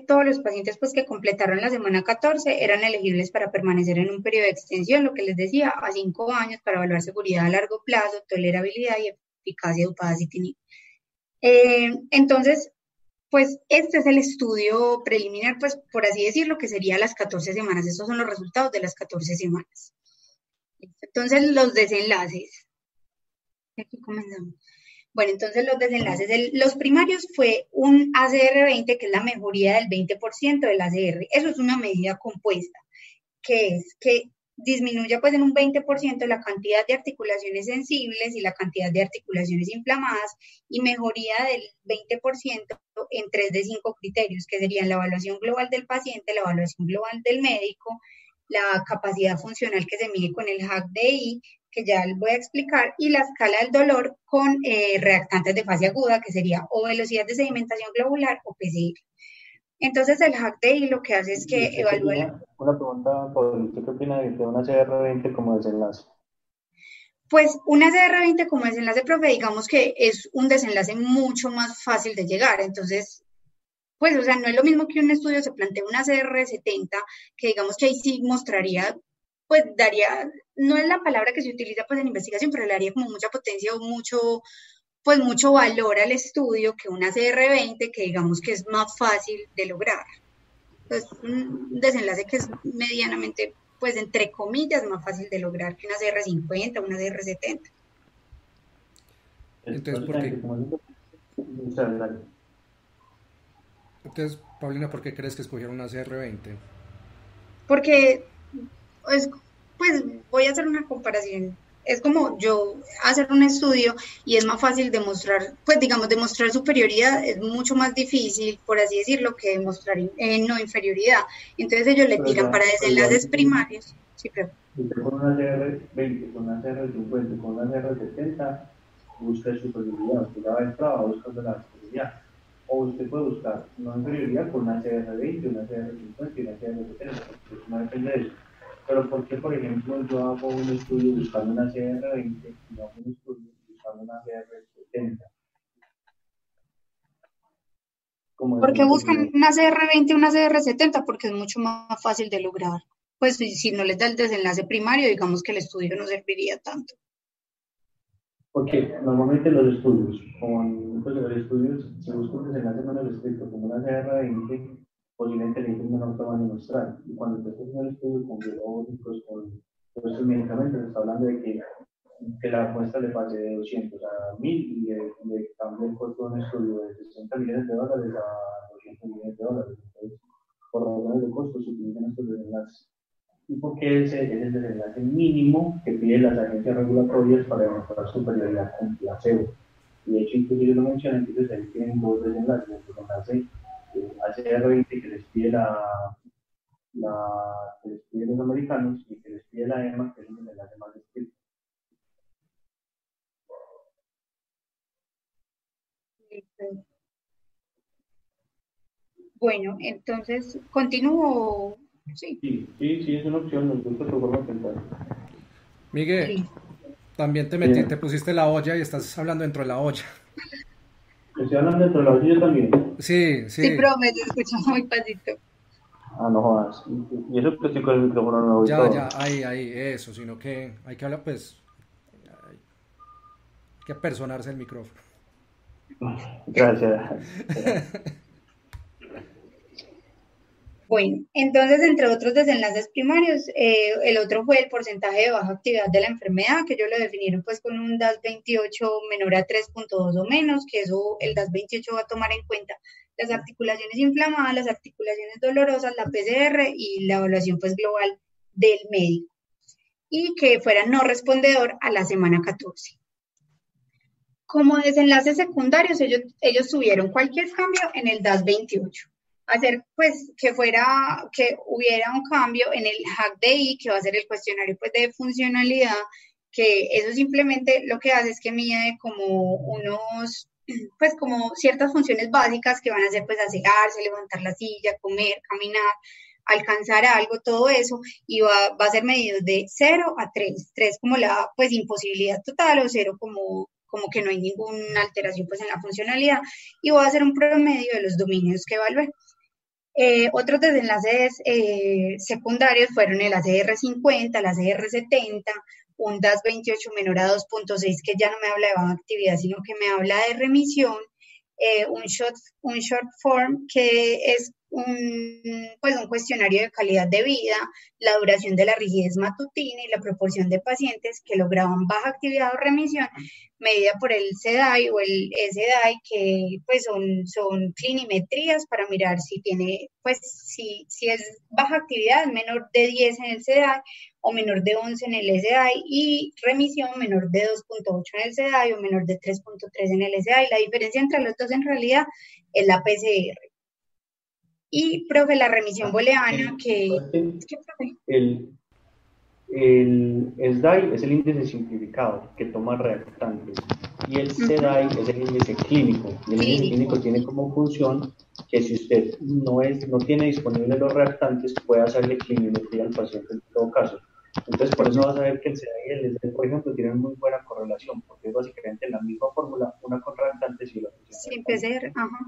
todos los pacientes pues que completaron la semana 14 eran elegibles para permanecer en un periodo de extensión, lo que les decía, a 5 años para evaluar seguridad a largo plazo, tolerabilidad y eficacia de upadacitinib. Entonces, pues este es el estudio preliminar, pues por así decirlo, que sería las 14 semanas. Estos son los resultados de las 14 semanas. Entonces, los desenlaces. Aquí comenzamos. Bueno, entonces los desenlaces, los primarios fue un ACR20, que es la mejoría del 20% del ACR. Eso es una medida compuesta, que es que disminuya pues en un 20% la cantidad de articulaciones sensibles y la cantidad de articulaciones inflamadas y mejoría del 20% en 3 de 5 criterios, que serían la evaluación global del paciente, la evaluación global del médico, la capacidad funcional que se mide con el HAQ-DI, que ya les voy a explicar, y la escala del dolor con reactantes de fase aguda, que sería o velocidad de sedimentación globular o PCR. Entonces el HAQ-DI lo que hace es que evalúa... Una pregunta, ¿usted qué opina de una CR20 como desenlace? Pues una CR20 como desenlace, profe, digamos que es un desenlace mucho más fácil de llegar, entonces pues, o sea, no es lo mismo que un estudio se plantea una CR70, que digamos que ahí sí mostraría, pues daría, no es la palabra que se utiliza pues en investigación, pero le daría como mucha potencia o mucho, pues mucho valor al estudio que una CR20, que digamos que es más fácil de lograr. Entonces, un desenlace que es medianamente, pues entre comillas, más fácil de lograr que una CR50 o una CR70. Entonces, ¿por qué? Entonces, Paulina, ¿por qué crees que escogieron una CR20? Porque, pues, voy a hacer una comparación. Es como yo hacer un estudio y es más fácil demostrar, pues digamos, demostrar superioridad es mucho más difícil, por así decirlo, que demostrar no inferioridad. Entonces ellos le tiran para desenlaces primarios. Sí, pero... Con una CR20, con una CR50, con una CR70, busca superioridad, usted la va a entrar, busca la superioridad. O usted puede buscar una inferioridad con una CR20, una CR50 y una CR70, pues no depende de eso. Pero ¿por qué, por ejemplo, yo hago un estudio buscando una CR20 y no hago un estudio buscando una CR70? ¿Por qué buscan una CR20 y una CR70? Porque es mucho más fácil de lograr. Pues si no les da el desenlace primario, digamos que el estudio no serviría tanto. Porque normalmente los estudios, si busco un desenlace menos estricto, como una CR20, posiblemente le dicen una toma menstrual. Y cuando te haces un estudio con biológicos, con todos estos medicamentos, se está hablando de que la muestra le pase de 200 a 1000 y le cambia el costo de un estudio de 60 millones de dólares a 200 millones de dólares. Entonces, por razones de costo, se utilizan estos desenlaces. Y porque ese es el desenlace mínimo que piden las agencias regulatorias para demostrar superioridad con placebo. Y de hecho, incluso ellos lo mencionan, entonces ahí tienen dos desenlaces: el desenlace ACR20 que les pide que les pide los americanos y que les pide la EMA, que es un desenlace más estricto. Bueno, entonces, ¿continúo? Sí. Sí, es una opción, nos gusta tu forma de pensar. Miguel, Listo. también te Sí. metí, te pusiste la olla y estás hablando dentro de la olla. Estoy hablando dentro de la olla yo también. Sí, Sí, sí, profe, se escucha muy pasito. Ah, no jodas. Y eso que estoy con el micrófono nuevo y ya, todo. ahí, eso, sino que hay que hablar, pues, hay que apersonarse el micrófono. Gracias. Bueno, entonces, entre otros desenlaces primarios, el otro fue el porcentaje de baja actividad de la enfermedad, que ellos lo definieron pues con un DAS28 menor a 3.2 o menos, que eso el DAS28 va a tomar en cuenta las articulaciones inflamadas, las articulaciones dolorosas, la PCR y la evaluación pues global del médico, y que fuera no respondedor a la semana 14. Como desenlaces secundarios, ellos tuvieron cualquier cambio en el DAS28. Hacer, pues, que hubiera un cambio en el HAC-DI, que va a ser el cuestionario, pues, de funcionalidad, que eso simplemente lo que hace es que mide como pues, como ciertas funciones básicas que van a ser, pues, asearse, levantar la silla, comer, caminar, alcanzar algo, todo eso, y va a ser medido de 0 a 3. 3 como la, pues, imposibilidad total, o 0 como que no hay ninguna alteración pues en la funcionalidad, y voy a hacer un promedio de los dominios que evalué. Otros desenlaces secundarios fueron el ACR50, el ACR70, un DAS28 menor a 2.6, que ya no me habla de baja actividad, sino que me habla de remisión, un short form, que es pues un cuestionario de calidad de vida, la duración de la rigidez matutina y la proporción de pacientes que lograban baja actividad o remisión, medida por el CDAI o el SDAI, que pues son clinimetrías para mirar si tiene, pues si es baja actividad, menor de 10 en el CDAI o menor de 11 en el SDAI, y remisión menor de 2.8 en el SDAI o menor de 3.3 en el SDAI. La diferencia entre los dos en realidad es la PCR. Y, profe, la remisión booleana, El SDAI es el índice simplificado que toma reactantes y el CDAI es el índice clínico. Y el índice clínico tiene como función que si usted no tiene disponibles los reactantes, puede hacerle clinimetría al paciente en todo caso. Entonces, por eso vas a ver que el CDAI y el SDAI, por ejemplo, tienen muy buena correlación, porque es básicamente la misma fórmula, una con reactantes y la otra sin PCR, ajá.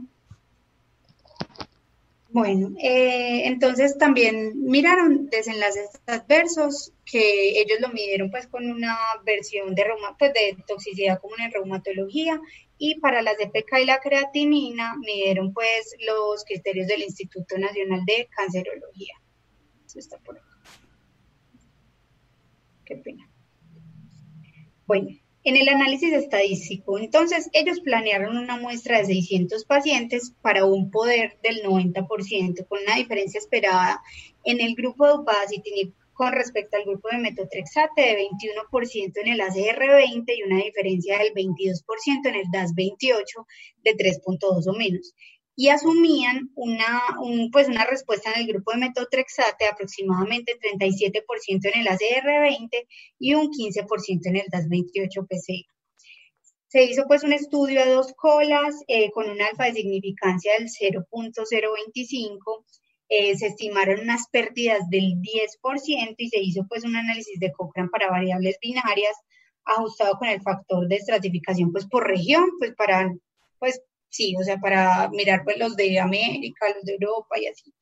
Bueno, entonces también miraron desenlaces adversos, que ellos lo midieron pues con una versión de toxicidad común en reumatología, y para la CPK y la creatinina midieron pues los criterios del Instituto Nacional de Cancerología. Eso está por acá. Qué pena. Bueno, en el análisis estadístico, entonces, ellos planearon una muestra de 600 pacientes para un poder del 90%, con una diferencia esperada en el grupo de upadacitinib con respecto al grupo de metotrexate de 21% en el ACR20 y una diferencia del 22% en el DAS28 de 3.2 o menos. Y asumían una respuesta en el grupo de metotrexate de aproximadamente 37% en el ACR20 y un 15% en el DAS28-PC. Se hizo pues un estudio a 2 colas con un alfa de significancia del 0.025, se estimaron unas pérdidas del 10% y se hizo pues un análisis de Cochrane para variables binarias ajustado con el factor de estratificación pues por región, pues para pues sí, o sea, para mirar pues los de América, los de Europa y así.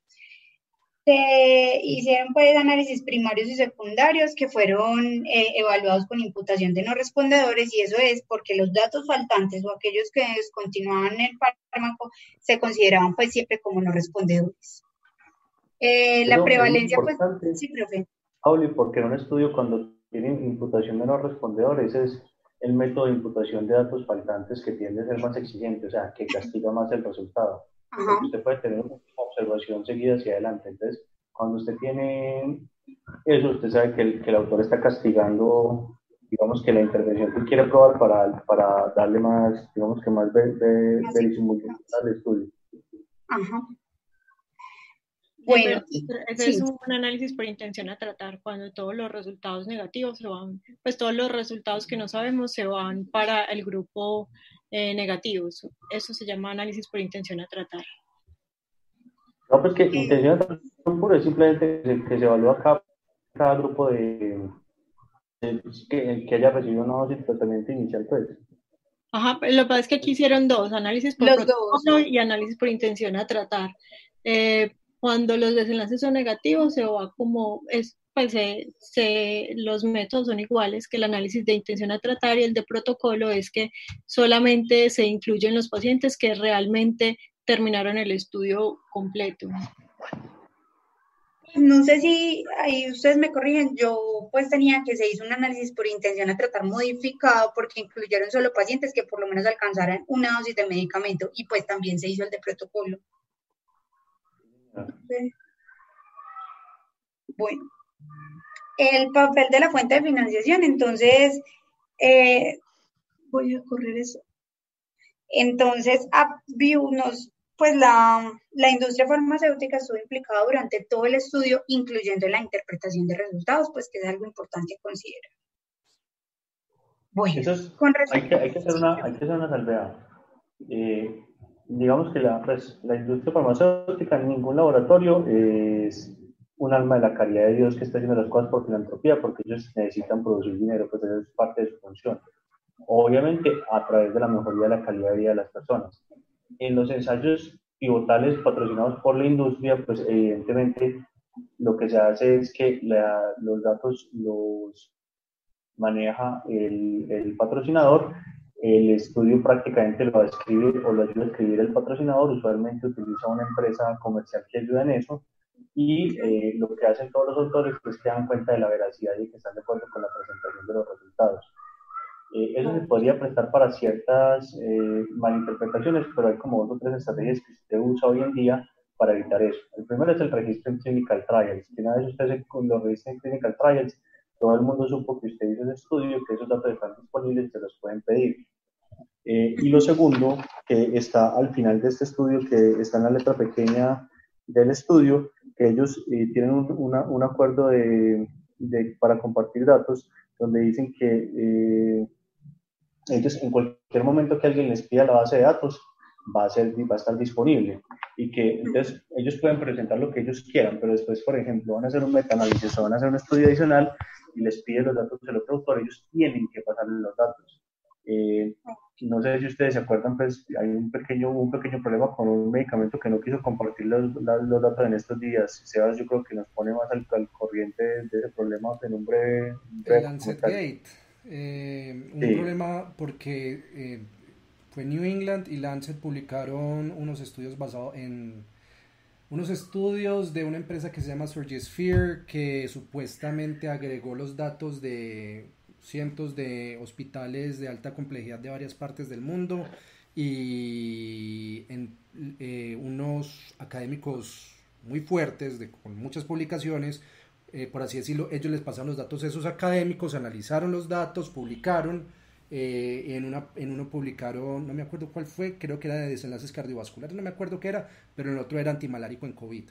Se hicieron pues análisis primarios y secundarios que fueron evaluados con imputación de no respondedores, y eso es porque los datos faltantes o aquellos que descontinuaban el fármaco se consideraban pues siempre como no respondedores. La prevalencia pues, sí, profe. Pauli, porque en un estudio cuando tienen imputación de no respondedores es el método de imputación de datos faltantes que tiende a ser más exigente, o sea, que castiga más el resultado. Porque usted puede tener una observación seguida hacia adelante. Entonces, cuando usted tiene eso, usted sabe que el autor está castigando, digamos, que la intervención que quiere probar para darle más, digamos, que más verisimilitud al estudio. Ajá. Bueno, ese es un análisis por intención a tratar, cuando todos los resultados negativos se van, pues todos los resultados que no sabemos se van para el grupo negativo. Eso se llama análisis por intención a tratar. No, pues que intención de tratar puro es simplemente que se evalúa cada grupo que haya recibido una dosis de tratamiento inicial, pues. Ajá, lo que pasa es que aquí hicieron dos, análisis por protocolo y análisis por intención a tratar. Cuando los desenlaces son negativos, se va como, pues los métodos son iguales, que el análisis de intención a tratar y el de protocolo es que solamente se incluyen los pacientes que realmente terminaron el estudio completo. No sé si ahí ustedes me corrigen, yo pues tenía que se hizo un análisis por intención a tratar modificado porque incluyeron solo pacientes que por lo menos alcanzaran una dosis de medicamento y pues también se hizo el de protocolo. Bueno, el papel de la fuente de financiación, entonces, voy a correr eso. Entonces, AppView pues la industria farmacéutica estuvo implicada durante todo el estudio, incluyendo la interpretación de resultados, pues que es algo importante a considerar. Bueno, hay que hacer una salvedad. Digamos que la industria farmacéutica en ningún laboratorio es un alma de la caridad de Dios que está haciendo las cosas por filantropía, porque ellos necesitan producir dinero, pues eso es parte de su función. Obviamente a través de la mejoría de la calidad de vida de las personas. En los ensayos pivotales patrocinados por la industria, pues evidentemente lo que se hace es que los datos los maneja el patrocinador, el estudio prácticamente lo va a escribir o lo ayuda a escribir el patrocinador, usualmente utiliza una empresa comercial que ayuda en eso, y lo que hacen todos los autores es que dan cuenta de la veracidad y que están de acuerdo con la presentación de los resultados. Eso se podría prestar para ciertas malinterpretaciones, pero hay como 2 o 3 estrategias que usted usa hoy en día para evitar eso. El primero es el registro en Clinical Trials. Que una vez usted lo registra en Clinical Trials, todo el mundo supo que usted hizo ese estudio, que esos datos están disponibles y se los pueden pedir. Y lo segundo, que está al final de este estudio, que está en la letra pequeña del estudio, que ellos tienen un acuerdo para compartir datos, donde dicen que ellos en cualquier momento que alguien les pida la base de datos, va a estar disponible, y que entonces ellos pueden presentar lo que ellos quieran, pero después, por ejemplo, van a hacer un metaanálisis o van a hacer un estudio adicional y les pide los datos del otro autor, ellos tienen que pasarle los datos. No sé si ustedes se acuerdan, pues hay un pequeño problema con un medicamento que no quiso compartir los datos en estos días. Sebas, yo creo que nos pone más al corriente de ese problema en un breve el Lancet Gate. Un problema porque fue New England y Lancet publicaron unos estudios basados en unos estudios de una empresa que se llama Surgisphere, que supuestamente agregó los datos de cientos de hospitales de alta complejidad de varias partes del mundo y unos académicos muy fuertes con muchas publicaciones, por así decirlo, ellos les pasaron los datos a esos académicos, analizaron los datos, publicaron, en uno publicaron, no me acuerdo cuál fue, creo que era de desenlaces cardiovasculares, no me acuerdo qué era, pero en el otro era antimalárico en COVID.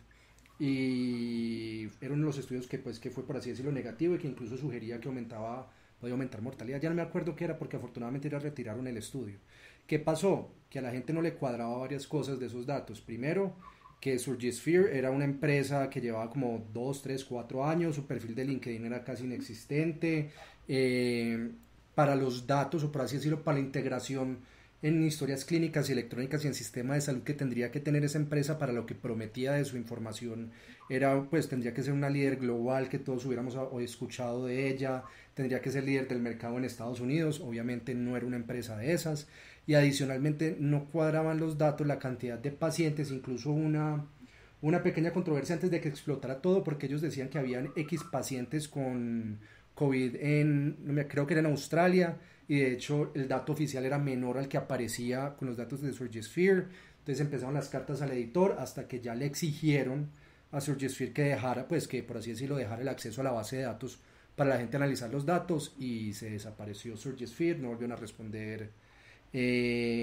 Y era uno de los estudios que fue, por así decirlo, negativo y que incluso sugería que podía aumentar mortalidad. Ya no me acuerdo qué era porque afortunadamente ya retiraron el estudio. ¿Qué pasó? Que a la gente no le cuadraba varias cosas de esos datos. Primero, que Surgisphere era una empresa que llevaba como 2, 3, 4 años, su perfil de LinkedIn era casi inexistente. Para los datos, o por así decirlo, para la integración en historias clínicas y electrónicas y en sistema de salud que tendría que tener esa empresa para lo que prometía de su información, tendría que ser una líder global, que todos hubiéramos escuchado de ella, tendría que ser líder del mercado en Estados Unidos, obviamente no era una empresa de esas, y adicionalmente no cuadraban los datos, la cantidad de pacientes, incluso una pequeña controversia antes de que explotara todo, porque ellos decían que habían X pacientes con COVID creo que era en Australia, y de hecho el dato oficial era menor al que aparecía con los datos de Surgisphere. Entonces empezaron las cartas al editor hasta que ya le exigieron a Surgisphere que dejara, que por así decirlo, dejara el acceso a la base de datos para la gente analizar los datos, y se desapareció Surgisphere, no volvieron a responder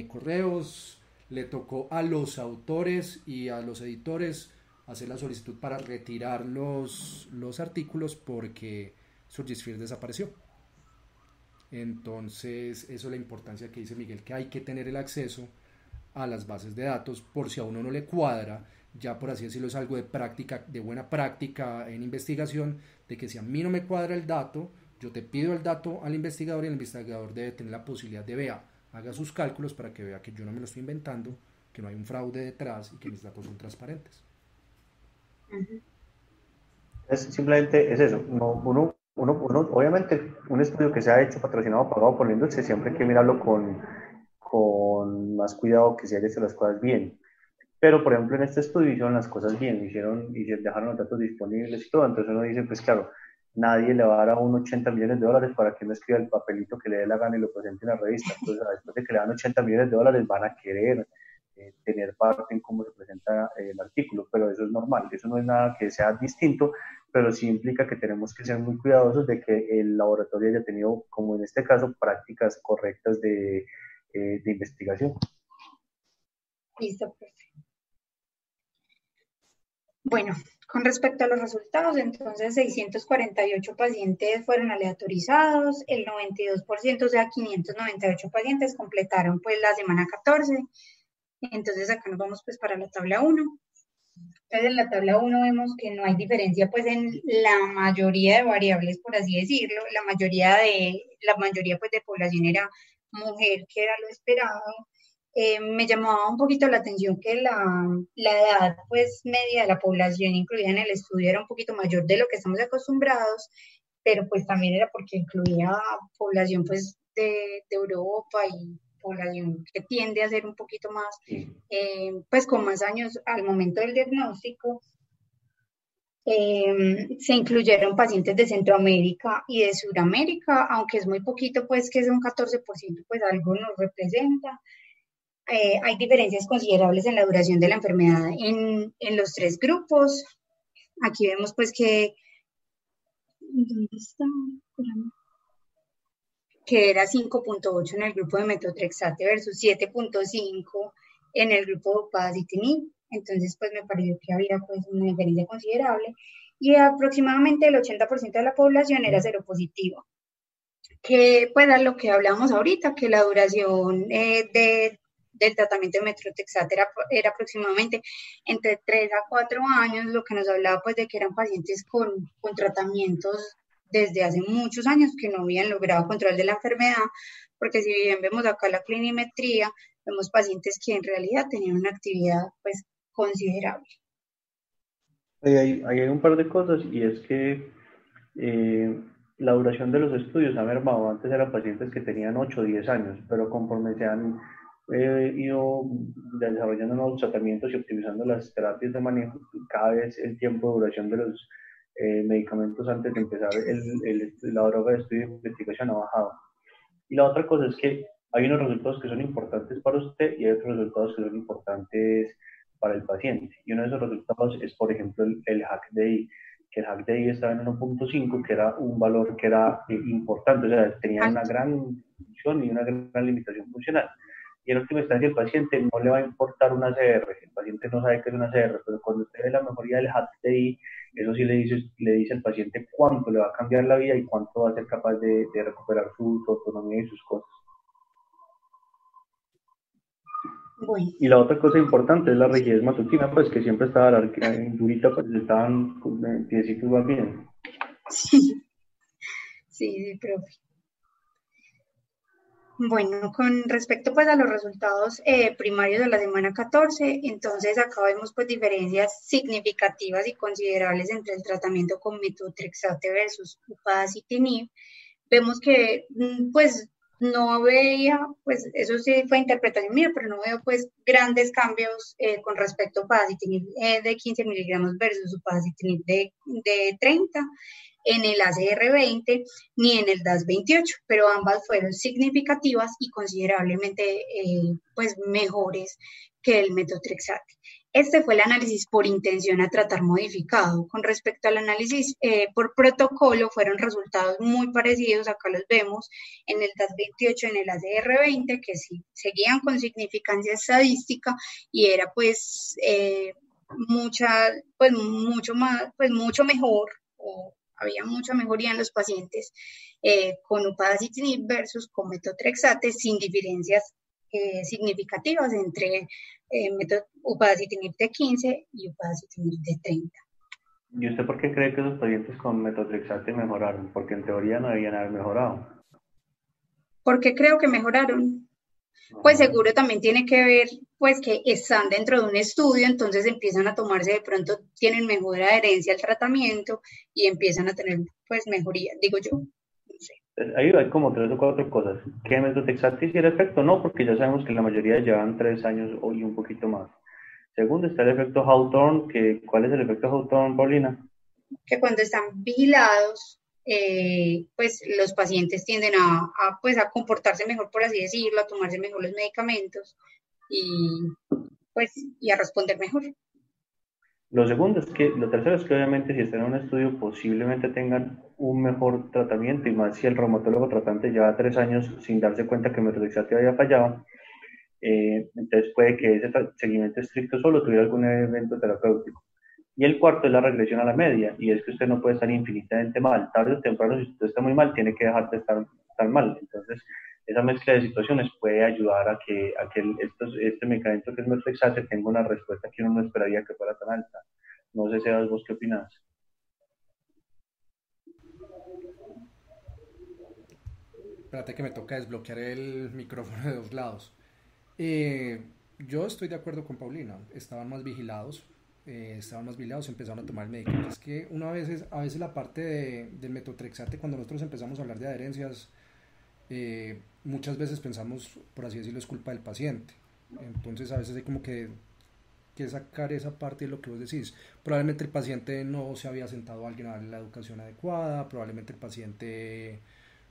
correos. Le tocó a los autores y a los editores hacer la solicitud para retirar los artículos porque Surgisphere desapareció. Entonces, eso es la importancia que dice Miguel, que hay que tener el acceso a las bases de datos por si a uno no le cuadra, ya por así decirlo es algo de práctica, de buena práctica en investigación, de que si a mí no me cuadra el dato, yo te pido el dato al investigador y el investigador debe tener la posibilidad de vea, haga sus cálculos para que vea que yo no me lo estoy inventando, que no hay un fraude detrás y que mis datos son transparentes. Simplemente es eso, uno, obviamente un estudio que se ha hecho patrocinado o pagado por la industria siempre hay que mirarlo con más cuidado, que se haya hecho las cosas bien. Pero, por ejemplo, en este estudio hicieron las cosas bien, y dejaron los datos disponibles y todo. Entonces uno dice, pues claro, nadie le va a dar a uno 80 millones de dólares para que uno escriba el papelito que le dé la gana y lo presente en la revista. Entonces, después de que le dan 80 millones de dólares, van a querer tener parte en cómo se presenta el artículo, pero eso es normal, eso no es nada que sea distinto, pero sí implica que tenemos que ser muy cuidadosos de que el laboratorio haya tenido, como en este caso, prácticas correctas de investigación. Listo, perfecto. Bueno, con respecto a los resultados, entonces 648 pacientes fueron aleatorizados, el 92%, o sea, 598 pacientes completaron pues la semana 14. Entonces acá nos vamos pues para la tabla 1. Entonces en la tabla 1 vemos que no hay diferencia pues en la mayoría de variables, por así decirlo. La mayoría pues de población era mujer, que era lo esperado. Me llamaba un poquito la atención que la edad pues media de la población incluida en el estudio era un poquito mayor de lo que estamos acostumbrados, pero pues también era porque incluía población pues de Europa y población que tiende a ser un poquito más, pues con más años al momento del diagnóstico. Se incluyeron pacientes de Centroamérica y de Sudamérica, aunque es muy poquito, pues que es un 14%, pues algo nos representa. Hay diferencias considerables en la duración de la enfermedad en los tres grupos. Aquí vemos pues que, ¿dónde está? Que era 5.8 en el grupo de metotrexate versus 7.5 en el grupo de upadacitinib. Entonces, pues me pareció que había pues una diferencia considerable y aproximadamente el 80% de la población era seropositivo. Que pues era lo que hablábamos ahorita, que la duración del tratamiento de metotrexate era aproximadamente entre 3 a 4 años, lo que nos hablaba pues de que eran pacientes con tratamientos desde hace muchos años que no habían logrado control de la enfermedad, porque si bien vemos acá la clinimetría, vemos pacientes que en realidad tenían una actividad pues considerable. Ahí hay un par de cosas, y es que la duración de los estudios ha mermado. Antes eran pacientes que tenían 8 o 10 años, pero conforme se han ido desarrollando nuevos tratamientos y optimizando las terapias de manejo, cada vez el tiempo de duración de los medicamentos antes de empezar la droga de estudio de investigación ha bajado. Y la otra cosa es que hay unos resultados que son importantes para usted y hay otros resultados que son importantes para el paciente. Y uno de esos resultados es, por ejemplo, el HAQ-DI, que el HAQ-DI estaba en 1.5, que era un valor que era importante, o sea, tenía una gran función y una gran limitación funcional. Y en última instancia el paciente no le va a importar una CR, el paciente no sabe qué es una CR, pero cuando usted ve la mejoría del HAQ-DI, eso sí le dice al paciente cuánto le va a cambiar la vida y cuánto va a ser capaz de recuperar su autonomía y sus cosas. Bueno. Y la otra cosa importante es la rigidez matutina, pues que siempre estaba durita, pues estaban piecitos más bien. Sí, profe. Bueno, con respecto pues a los resultados primarios de la semana 14, entonces acá vemos pues diferencias significativas y considerables entre el tratamiento con metotrexate versus upadacitinib. Vemos que pues no veía, pues eso sí fue interpretación mía, pero no veo pues grandes cambios con respecto a upadacitinib de 15 miligramos versus upadacitinib de 30 en el ACR20 ni en el DAS28, pero ambas fueron significativas y considerablemente pues mejores que el metotrexate. Este fue el análisis por intención a tratar modificado. Con respecto al análisis por protocolo, fueron resultados muy parecidos. Acá los vemos en el DAS28, en el ACR20, que sí seguían con significancia estadística y era pues mucho mejor, o había mucha mejoría en los pacientes con upadacitinib versus con metotrexate, sin diferencias significativas entre upadacitinib de 15 y upadacitinib de 30. ¿Y usted por qué cree que esos pacientes con metotrexate mejoraron? Porque en teoría no debían haber mejorado. ¿Por qué creo que mejoraron? Pues seguro también tiene que ver, pues que están dentro de un estudio, entonces empiezan a tomarse, de pronto tienen mejor adherencia al tratamiento y empiezan a tener, pues, mejoría, digo yo. No sé. Ahí hay como 3 o 4 cosas. ¿Que metotrexate hiciera efecto? No, porque ya sabemos que la mayoría llevan 3 años y un poquito más. Segundo, está el efecto Hawthorne. ¿Cuál es el efecto Hawthorne, Paulina? Que cuando están vigilados, pues los pacientes tienden pues, a comportarse mejor, por así decirlo, a tomarse mejor los medicamentos y a responder mejor. Lo tercero es que obviamente si están en un estudio posiblemente tengan un mejor tratamiento, y más si el reumatólogo tratante lleva 3 años sin darse cuenta que metotrexate había fallado, entonces puede que ese seguimiento estricto solo tuviera algún evento terapéutico. Y el cuarto es la regresión a la media, y es que usted no puede estar infinitamente mal. Tarde o temprano, si usted está muy mal, tiene que dejar de estar mal. Entonces, esa mezcla de situaciones puede ayudar a que este medicamento que es metotrexate tenga una respuesta que uno no esperaría que fuera tan alta. No sé, Sebas, ¿vos qué opinás? Espérate que me toca desbloquear el micrófono de 2 lados. Yo estoy de acuerdo con Paulina, estaban más vigilados, empezaron a tomar el medicamento. Es que a veces la parte del metotrexate, cuando nosotros empezamos a hablar de adherencias, muchas veces pensamos, por así decirlo, es culpa del paciente. Entonces a veces hay como que sacar esa parte de lo que vos decís. Probablemente el paciente no se había sentado a alguien a darle la educación adecuada, probablemente el paciente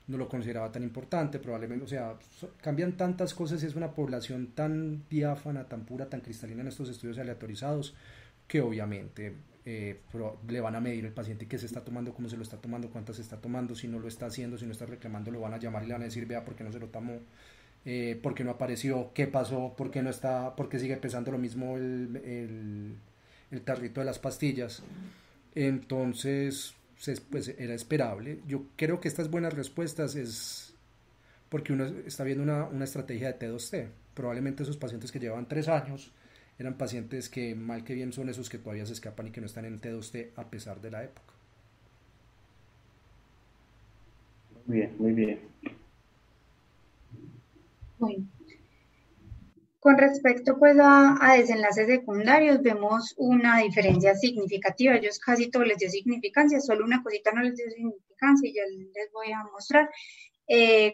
no lo consideraba tan importante, probablemente, o sea, cambian tantas cosas y es una población tan diáfana, tan pura, tan cristalina en estos estudios aleatorizados, que obviamente le van a medir el paciente qué se está tomando, cómo se lo está tomando, cuántas se está tomando, si no lo está haciendo, si no está reclamando, lo van a llamar y le van a decir, vea, ¿por qué no se lo tomó? ¿Por qué no apareció? ¿Qué pasó? ¿Por qué no está? ¿Por qué sigue pesando lo mismo el tarrito de las pastillas? Entonces, pues era esperable. Yo creo que estas buenas respuestas es porque uno está viendo una estrategia de T2T. Probablemente esos pacientes que llevaban 3 años eran pacientes que mal que bien son esos que todavía se escapan y que no están en T2T a pesar de la época. Muy bien, muy bien. Bueno. Con respecto pues a desenlaces secundarios, vemos una diferencia significativa. Ellos casi todos les dio significancia, solo una cosita no les dio significancia y ya les voy a mostrar.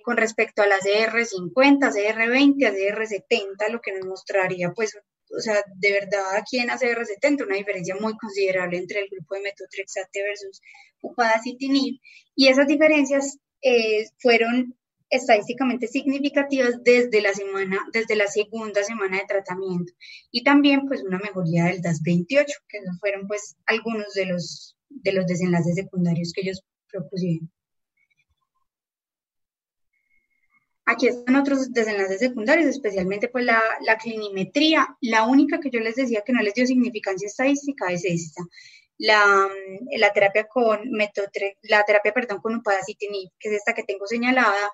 Con respecto a la CR50, CR20, a CR70, lo que nos mostraría pues, o sea, de verdad aquí en ACR70 una diferencia muy considerable entre el grupo de metotrexate versus upadacitinib, y esas diferencias fueron estadísticamente significativas desde la segunda semana de tratamiento, y también pues una mejoría del DAS28, que esos fueron pues algunos de los desenlaces secundarios que ellos propusieron. Aquí están otros desenlaces secundarios, especialmente pues la clinimetría. La única que yo les decía que no les dio significancia estadística es esta. La terapia con upadacitinib, que es esta que tengo señalada,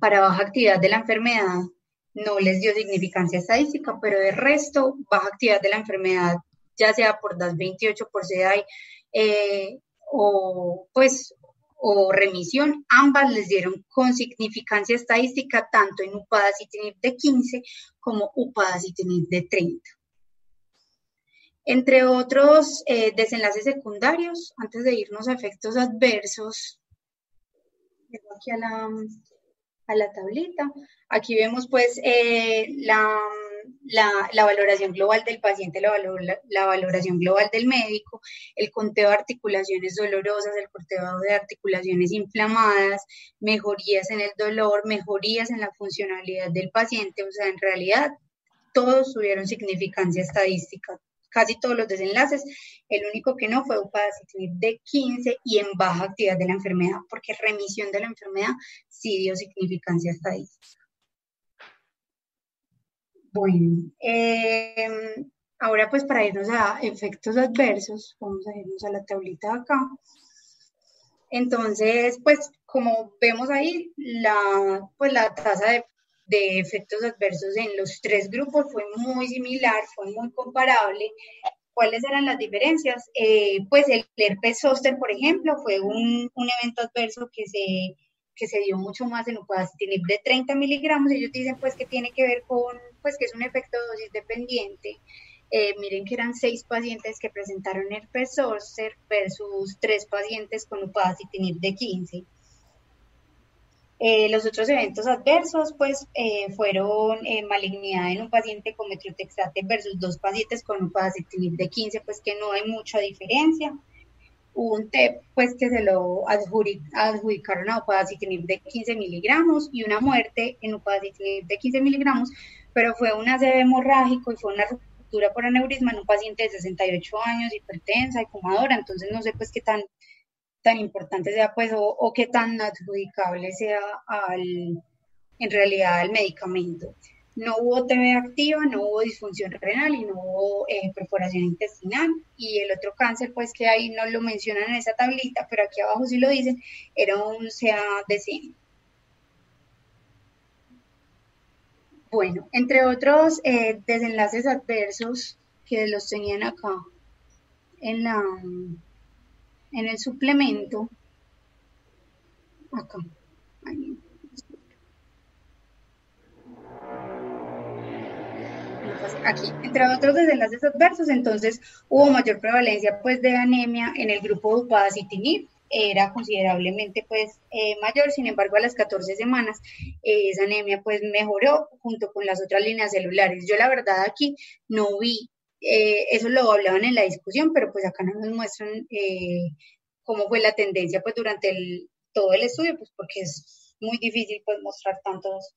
para baja actividad de la enfermedad, no les dio significancia estadística, pero de resto, baja actividad de la enfermedad, ya sea por DAS28, por CDAI, o remisión, ambas les dieron con significancia estadística tanto en upadacitinib de 15 como upadacitinib de 30. Entre otros desenlaces secundarios, antes de irnos a efectos adversos, llego aquí a la tablita. Aquí vemos pues la valoración global del paciente, la valoración global del médico, el conteo de articulaciones dolorosas, el conteo de articulaciones inflamadas, mejorías en el dolor, mejorías en la funcionalidad del paciente. O sea, en realidad todos tuvieron significancia estadística, casi todos los desenlaces. El único que no fue upadacitinib de 15 y en baja actividad de la enfermedad, porque remisión de la enfermedad sí dio significancia estadística. Bueno, Ahora pues para irnos a efectos adversos, vamos a irnos a la tablita de acá. Entonces, pues como vemos ahí, la tasa de efectos adversos en los tres grupos fue muy similar, fue muy comparable. ¿Cuáles eran las diferencias? Pues el herpes zóster, por ejemplo, fue un evento adverso que se dio mucho más en upadacitinib de 30 miligramos. Ellos dicen pues que tiene que ver con, pues que es un efecto dosis dependiente. Miren que eran 6 pacientes que presentaron herpes zóster versus 3 pacientes con upadacitinib de 15. Los otros eventos adversos, pues, fueron malignidad en un paciente con metrotexate versus 2 pacientes con upadacitinib de 15, pues que no hay mucha diferencia. Hubo un TEP, pues, que se lo adjudicaron a upadacitinib de 15 miligramos y una muerte en upadacitinib de 15 miligramos, pero fue un ACV hemorrágico y fue una ruptura por aneurisma en un paciente de 68 años, hipertensa y fumadora, entonces no sé, pues, qué tan importante sea, pues, o qué tan adjudicable sea en realidad al medicamento. No hubo TB activa, no hubo disfunción renal y no hubo perforación intestinal. Y el otro cáncer, pues que ahí no lo mencionan en esa tablita, pero aquí abajo sí lo dicen, era un CADC. Bueno, entre otros desenlaces adversos que los tenían acá en el suplemento, acá, ahí. Aquí, entre otros desenlaces adversos, entonces hubo mayor prevalencia pues de anemia en el grupo de upadacitinib, era considerablemente pues mayor, sin embargo a las 14 semanas esa anemia pues mejoró junto con las otras líneas celulares. Yo la verdad aquí no vi, eso lo hablaban en la discusión, pero pues acá no nos muestran cómo fue la tendencia pues durante todo el estudio, pues porque es muy difícil pues mostrar tantos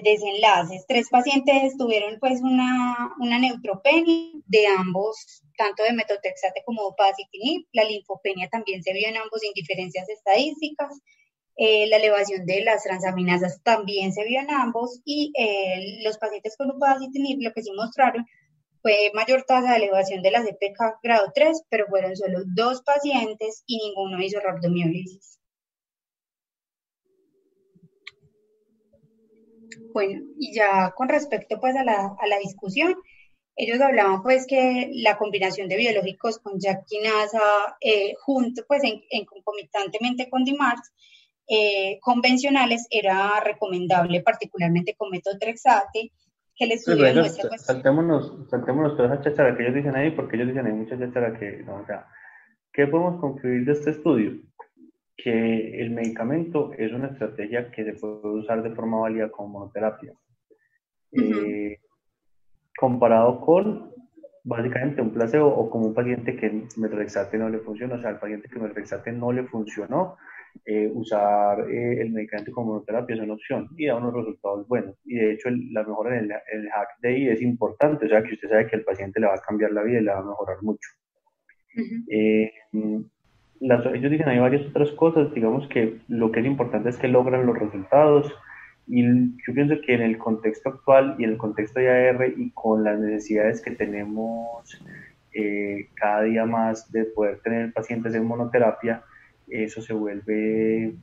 desenlaces. 3 pacientes tuvieron pues una neutropenia de ambos, tanto de metotrexate como de upadacitinib. La linfopenia también se vio en ambos sin diferencias estadísticas. La elevación de las transaminasas también se vio en ambos y los pacientes con upadacitinib lo que sí mostraron fue mayor tasa de elevación de la CPK grado 3, pero fueron solo 2 pacientes y ninguno hizo rhabdomiólisis. Bueno, y ya con respecto pues a la discusión, ellos hablaban pues que la combinación de biológicos con JAK kinasa junto pues concomitantemente con DMARDs convencionales era recomendable, particularmente con metotrexate, que el estudio demuestra pues... Saltémonos toda esa cháchara que ellos dicen ahí, porque ellos dicen ahí mucha cháchara que, no, o sea, ¿qué podemos concluir de este estudio? Que el medicamento es una estrategia que se puede usar de forma válida como monoterapia. Comparado con básicamente un placebo o como un paciente que metotrexate no le funciona, o sea, al paciente que metotrexate no le funcionó, usar el medicamento como monoterapia es una opción y da unos resultados buenos. Y de hecho, la mejora en el HAQ-DI es importante, o sea, que usted sabe que el paciente le va a cambiar la vida y le va a mejorar mucho. Ellos dicen hay varias otras cosas, digamos que lo que es importante es que logran los resultados y yo pienso que en el contexto actual y en el contexto de AR y con las necesidades que tenemos cada día más de poder tener pacientes en monoterapia, eso se vuelve,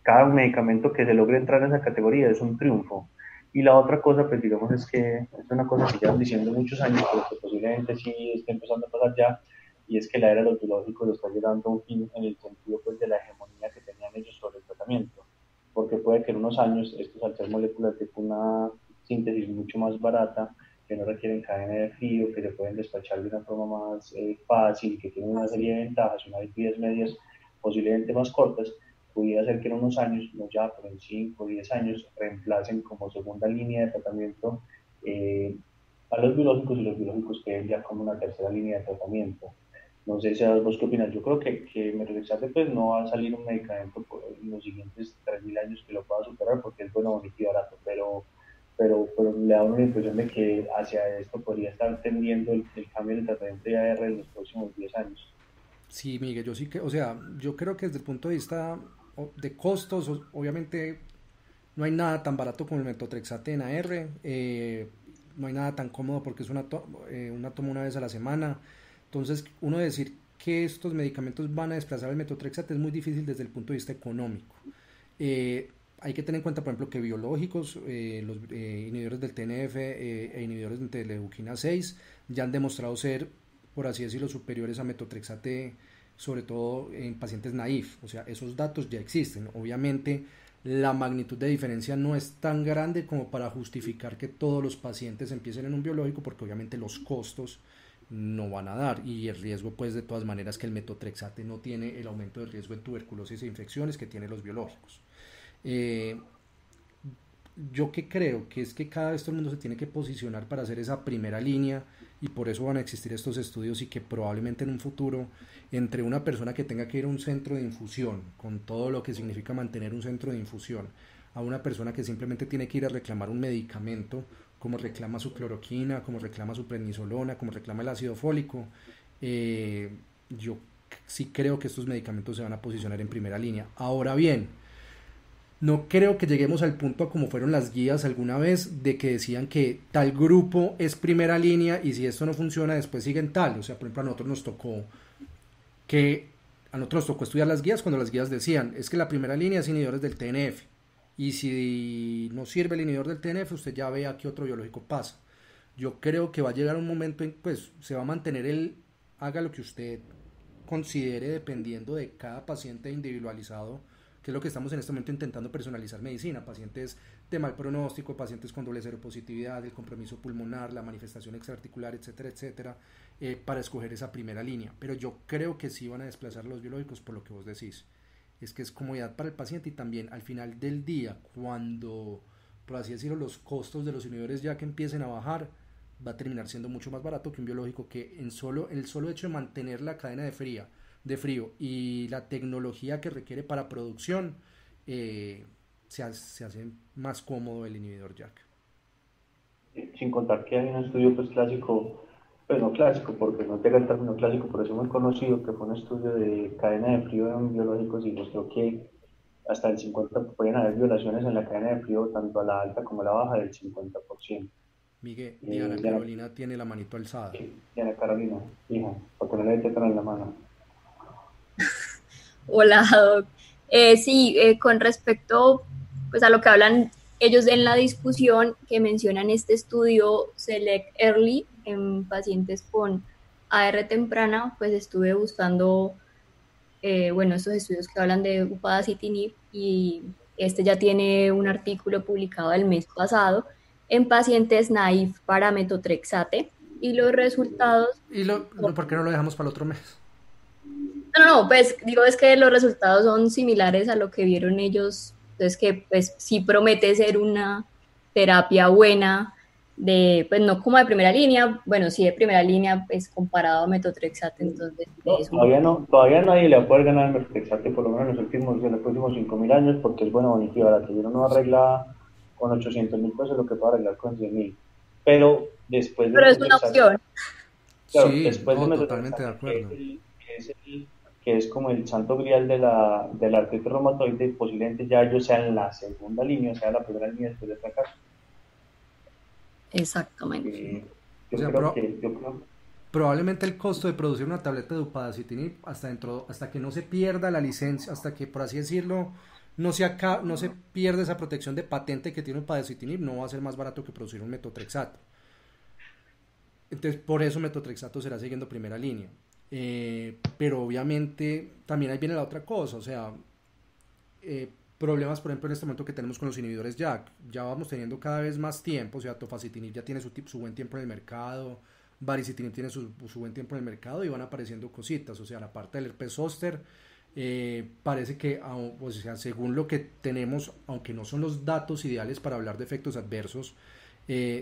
cada medicamento que se logre entrar en esa categoría es un triunfo. Y la otra cosa, pues digamos, es que es una cosa que llevan diciendo muchos años, pero que posiblemente sí esté empezando a pasar ya, y es que la era de los biológicos lo está llegando a un fin en el sentido pues de la hegemonía que tenían ellos sobre el tratamiento, porque puede que en unos años estos al ser moléculas de una síntesis mucho más barata, que no requieren cadena de frío, que se pueden despachar de una forma más fácil, que tienen una serie de ventajas, unas vidas medias posiblemente más cortas, pudiera ser que en unos años, no ya, pero en 5 o 10 años, reemplacen como segunda línea de tratamiento a los biológicos y los biológicos queden ya como una tercera línea de tratamiento. No sé si vos qué opinas. Yo creo que metotrexate pues no va a salir un medicamento por los siguientes 3.000 años que lo pueda superar porque es bueno, bonito y barato, pero le da una impresión de que hacia esto podría estar tendiendo el cambio del tratamiento de AR en los próximos 10 años. Sí, Miguel, yo sí que, o sea, yo creo que desde el punto de vista de costos, obviamente no hay nada tan barato como el metotrexate en AR. no hay nada tan cómodo porque es una toma una vez a la semana. Entonces, uno decir que estos medicamentos van a desplazar el metotrexate es muy difícil desde el punto de vista económico. Hay que tener en cuenta, por ejemplo, que biológicos, los inhibidores del TNF e inhibidores de la leuquina 6 ya han demostrado ser, por así decirlo, superiores a metotrexate, sobre todo en pacientes naif. O sea, esos datos ya existen. Obviamente, la magnitud de diferencia no es tan grande como para justificar que todos los pacientes empiecen en un biológico, porque obviamente los costos no van a dar, y el riesgo, pues, de todas maneras, que el metotrexate no tiene el aumento de riesgo en tuberculosis e infecciones que tienen los biológicos. Yo que creo que es que cada vez todo el mundo se tiene que posicionar para hacer esa primera línea, y por eso van a existir estos estudios, y que probablemente en un futuro, entre una persona que tenga que ir a un centro de infusión, con todo lo que significa mantener un centro de infusión, a una persona que simplemente tiene que ir a reclamar un medicamento, como reclama su cloroquina, como reclama su prednisolona, como reclama el ácido fólico, yo sí creo que estos medicamentos se van a posicionar en primera línea. Ahora bien, no creo que lleguemos al punto a como fueron las guías alguna vez, de que decían que tal grupo es primera línea y si esto no funciona después siguen tal. O sea, por ejemplo, a nosotros nos tocó estudiar las guías cuando las guías decían, es que la primera línea es inhibidores del TNF, y si no sirve el inhibidor del TNF, usted ya ve a qué otro biológico pasa. Yo creo que va a llegar un momento en pues se va a mantener haga lo que usted considere dependiendo de cada paciente individualizado, que es lo que estamos en este momento intentando personalizar medicina, pacientes de mal pronóstico, pacientes con doble seropositividad, el compromiso pulmonar, la manifestación extraarticular, etcétera, etcétera, para escoger esa primera línea. Pero yo creo que sí van a desplazar los biológicos por lo que vos decís. Es que es comodidad para el paciente, y también al final del día, cuando, por así decirlo, los costos de los inhibidores ya que empiecen a bajar, va a terminar siendo mucho más barato que un biológico, que el solo hecho de mantener la cadena de frío y la tecnología que requiere para producción, se hace más cómodo el inhibidor JAK. Sin contar que hay un estudio pues clásico, pues no clásico porque no llega el término clásico, pero es muy conocido, que fue un estudio de cadena de frío en biológicos, y mostró que hasta el 50% pueden haber violaciones en la cadena de frío, tanto a la alta como a la baja, del 50%. Miguel, Diana Carolina tiene la manito alzada. Diana Carolina, hija, porque no le tétano en la mano. Hola, Doc. Sí, con respecto pues, a lo que hablan ellos en la discusión, que mencionan este estudio Select Early en pacientes con AR temprana, pues estuve buscando, estos estudios que hablan de upadacitinib, y este ya tiene un artículo publicado el mes pasado en pacientes naif para metotrexate, y los resultados... ¿Por qué no lo dejamos para el otro mes? No, pues digo, es que los resultados son similares a lo que vieron ellos, entonces que pues sí promete ser una terapia buena, pues no como de primera línea, bueno, sí de primera línea, pues comparado a metotrexate, entonces... Todavía nadie le va a poder ganar al metotrexate, por lo menos en los próximos 5.000 años, porque es buena bonitiva, la que no arregla con 800.000 pesos lo que puede arreglar con 100.000, pero después de... Pero es una opción. Claro, sí, después de totalmente de acuerdo. Que es como el santo grial de la artritis reumatoide, posiblemente ya ellos sean la segunda línea, o sea, la primera línea después del fracaso. Exactamente. Yo creo que probablemente el costo de producir una tableta de upadacitinib hasta que no se pierda la licencia, hasta que, por así decirlo, no se pierda esa protección de patente que tiene upadacitinib, no va a ser más barato que producir un metotrexato. Entonces, por eso metotrexato será siguiendo primera línea. Pero obviamente también ahí viene la otra cosa, o sea, problemas, por ejemplo, en este momento que tenemos con los inhibidores JAK, ya vamos teniendo cada vez más tiempo, o sea, tofacitinib ya tiene su buen tiempo en el mercado, baricitinib tiene su buen tiempo en el mercado, y van apareciendo cositas, o sea, la parte del herpes zóster, parece que, o sea, según lo que tenemos, aunque no son los datos ideales para hablar de efectos adversos,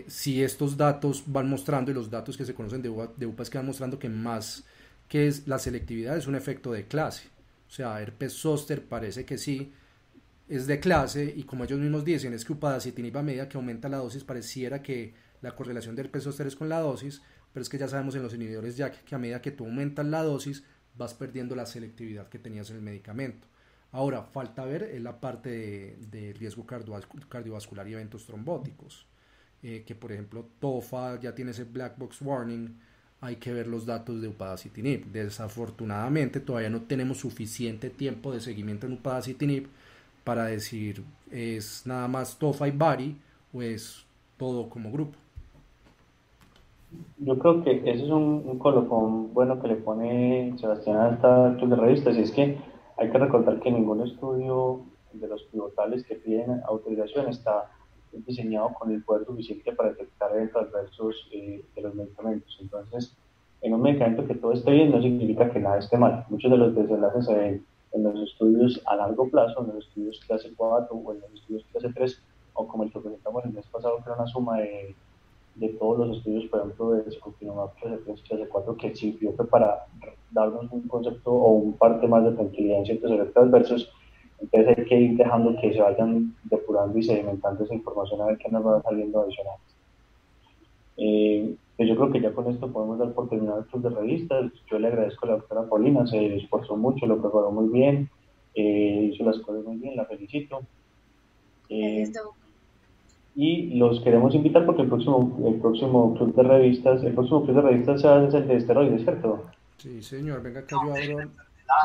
si estos datos van mostrando, y los datos que se conocen de UPA es que van mostrando que más que es la selectividad es un efecto de clase, o sea, herpes zóster parece que sí es de clase, y como ellos mismos dicen, es que upadacitinib, a medida que aumenta la dosis, pareciera que la correlación de herpes zóster es con la dosis, pero es que ya sabemos en los inhibidores JAK que a medida que tú aumentas la dosis vas perdiendo la selectividad que tenías en el medicamento. Ahora, falta ver en la parte de riesgo cardiovascular y eventos trombóticos. que por ejemplo TOFA ya tiene ese black box warning, hay que ver los datos de upadacitinib. Desafortunadamente todavía no tenemos suficiente tiempo de seguimiento en upadacitinib para decir es nada más TOFA y BARI o es todo como grupo. Yo creo que ese es un colofón bueno que le pone Sebastián a esta de revistas, y es que hay que recordar que ningún estudio de los pivotales que piden autorización está diseñado con el poder suficiente para detectar eventos adversos de los medicamentos. Entonces, en un medicamento que todo esté bien no significa que nada esté mal. Muchos de los desenlaces se ven en los estudios a largo plazo, en los estudios clase 4 o en los estudios clase 3, o como el que presentamos el mes pasado, que era una suma de todos los estudios, por ejemplo, de secukinumab clase 3 y clase 4, que sirvió para darnos un concepto o un parte más de tranquilidad en ciertos efectos adversos. Entonces hay que ir dejando que se vayan depurando y sedimentando esa información a ver qué nos va saliendo adicional. Pues yo creo que ya con esto podemos dar por terminado el club de revistas. Yo le agradezco a la doctora Paulina, se esforzó mucho, lo preparó muy bien, hizo las cosas muy bien, la felicito. Y los queremos invitar porque el próximo club de revistas se hace el de esteroides, ¿cierto? Sí, señor, venga acá, yo abro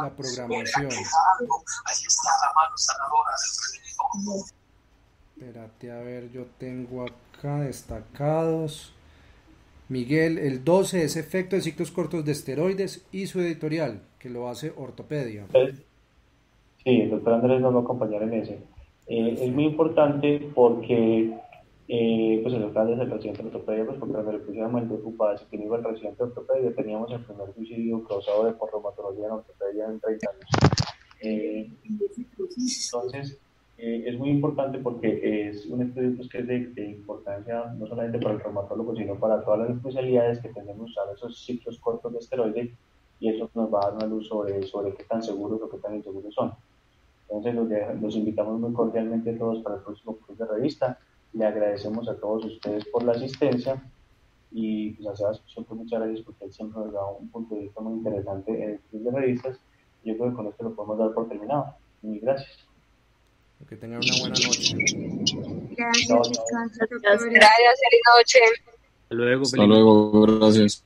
la programación. Espérate, a ver, yo tengo acá destacados. Miguel, el 12 es efecto de ciclos cortos de esteroides y su editorial, que lo hace Ortopedia. Sí, el doctor Andrés nos va a acompañar en ese. Es muy importante porque pues el doctor Andrés es el residente de ortopedia, pues porque cuando le pusiéramos el upadacitinib al residente de ortopedia teníamos el primer suicidio causado por reumatología en ortopedia en 30 años. Entonces, es muy importante porque es un estudio pues, que es de importancia no solamente para el reumatólogo, sino para todas las especialidades que tenemos que usar esos ciclos cortos de esteroides, y eso nos va a dar una luz sobre qué tan seguros o qué tan inseguros son. Entonces los invitamos muy cordialmente a todos para el próximo club de revista. Le agradecemos a todos ustedes por la asistencia, y pues a Sebas siempre muchas gracias porque él siempre nos da un punto de vista muy interesante en el club de revistas. Yo creo que con esto lo podemos dar por terminado. Muy gracias. Que tengan una buena noche. Gracias, Gracias, feliz noche. Hasta luego, Hasta luego, gracias.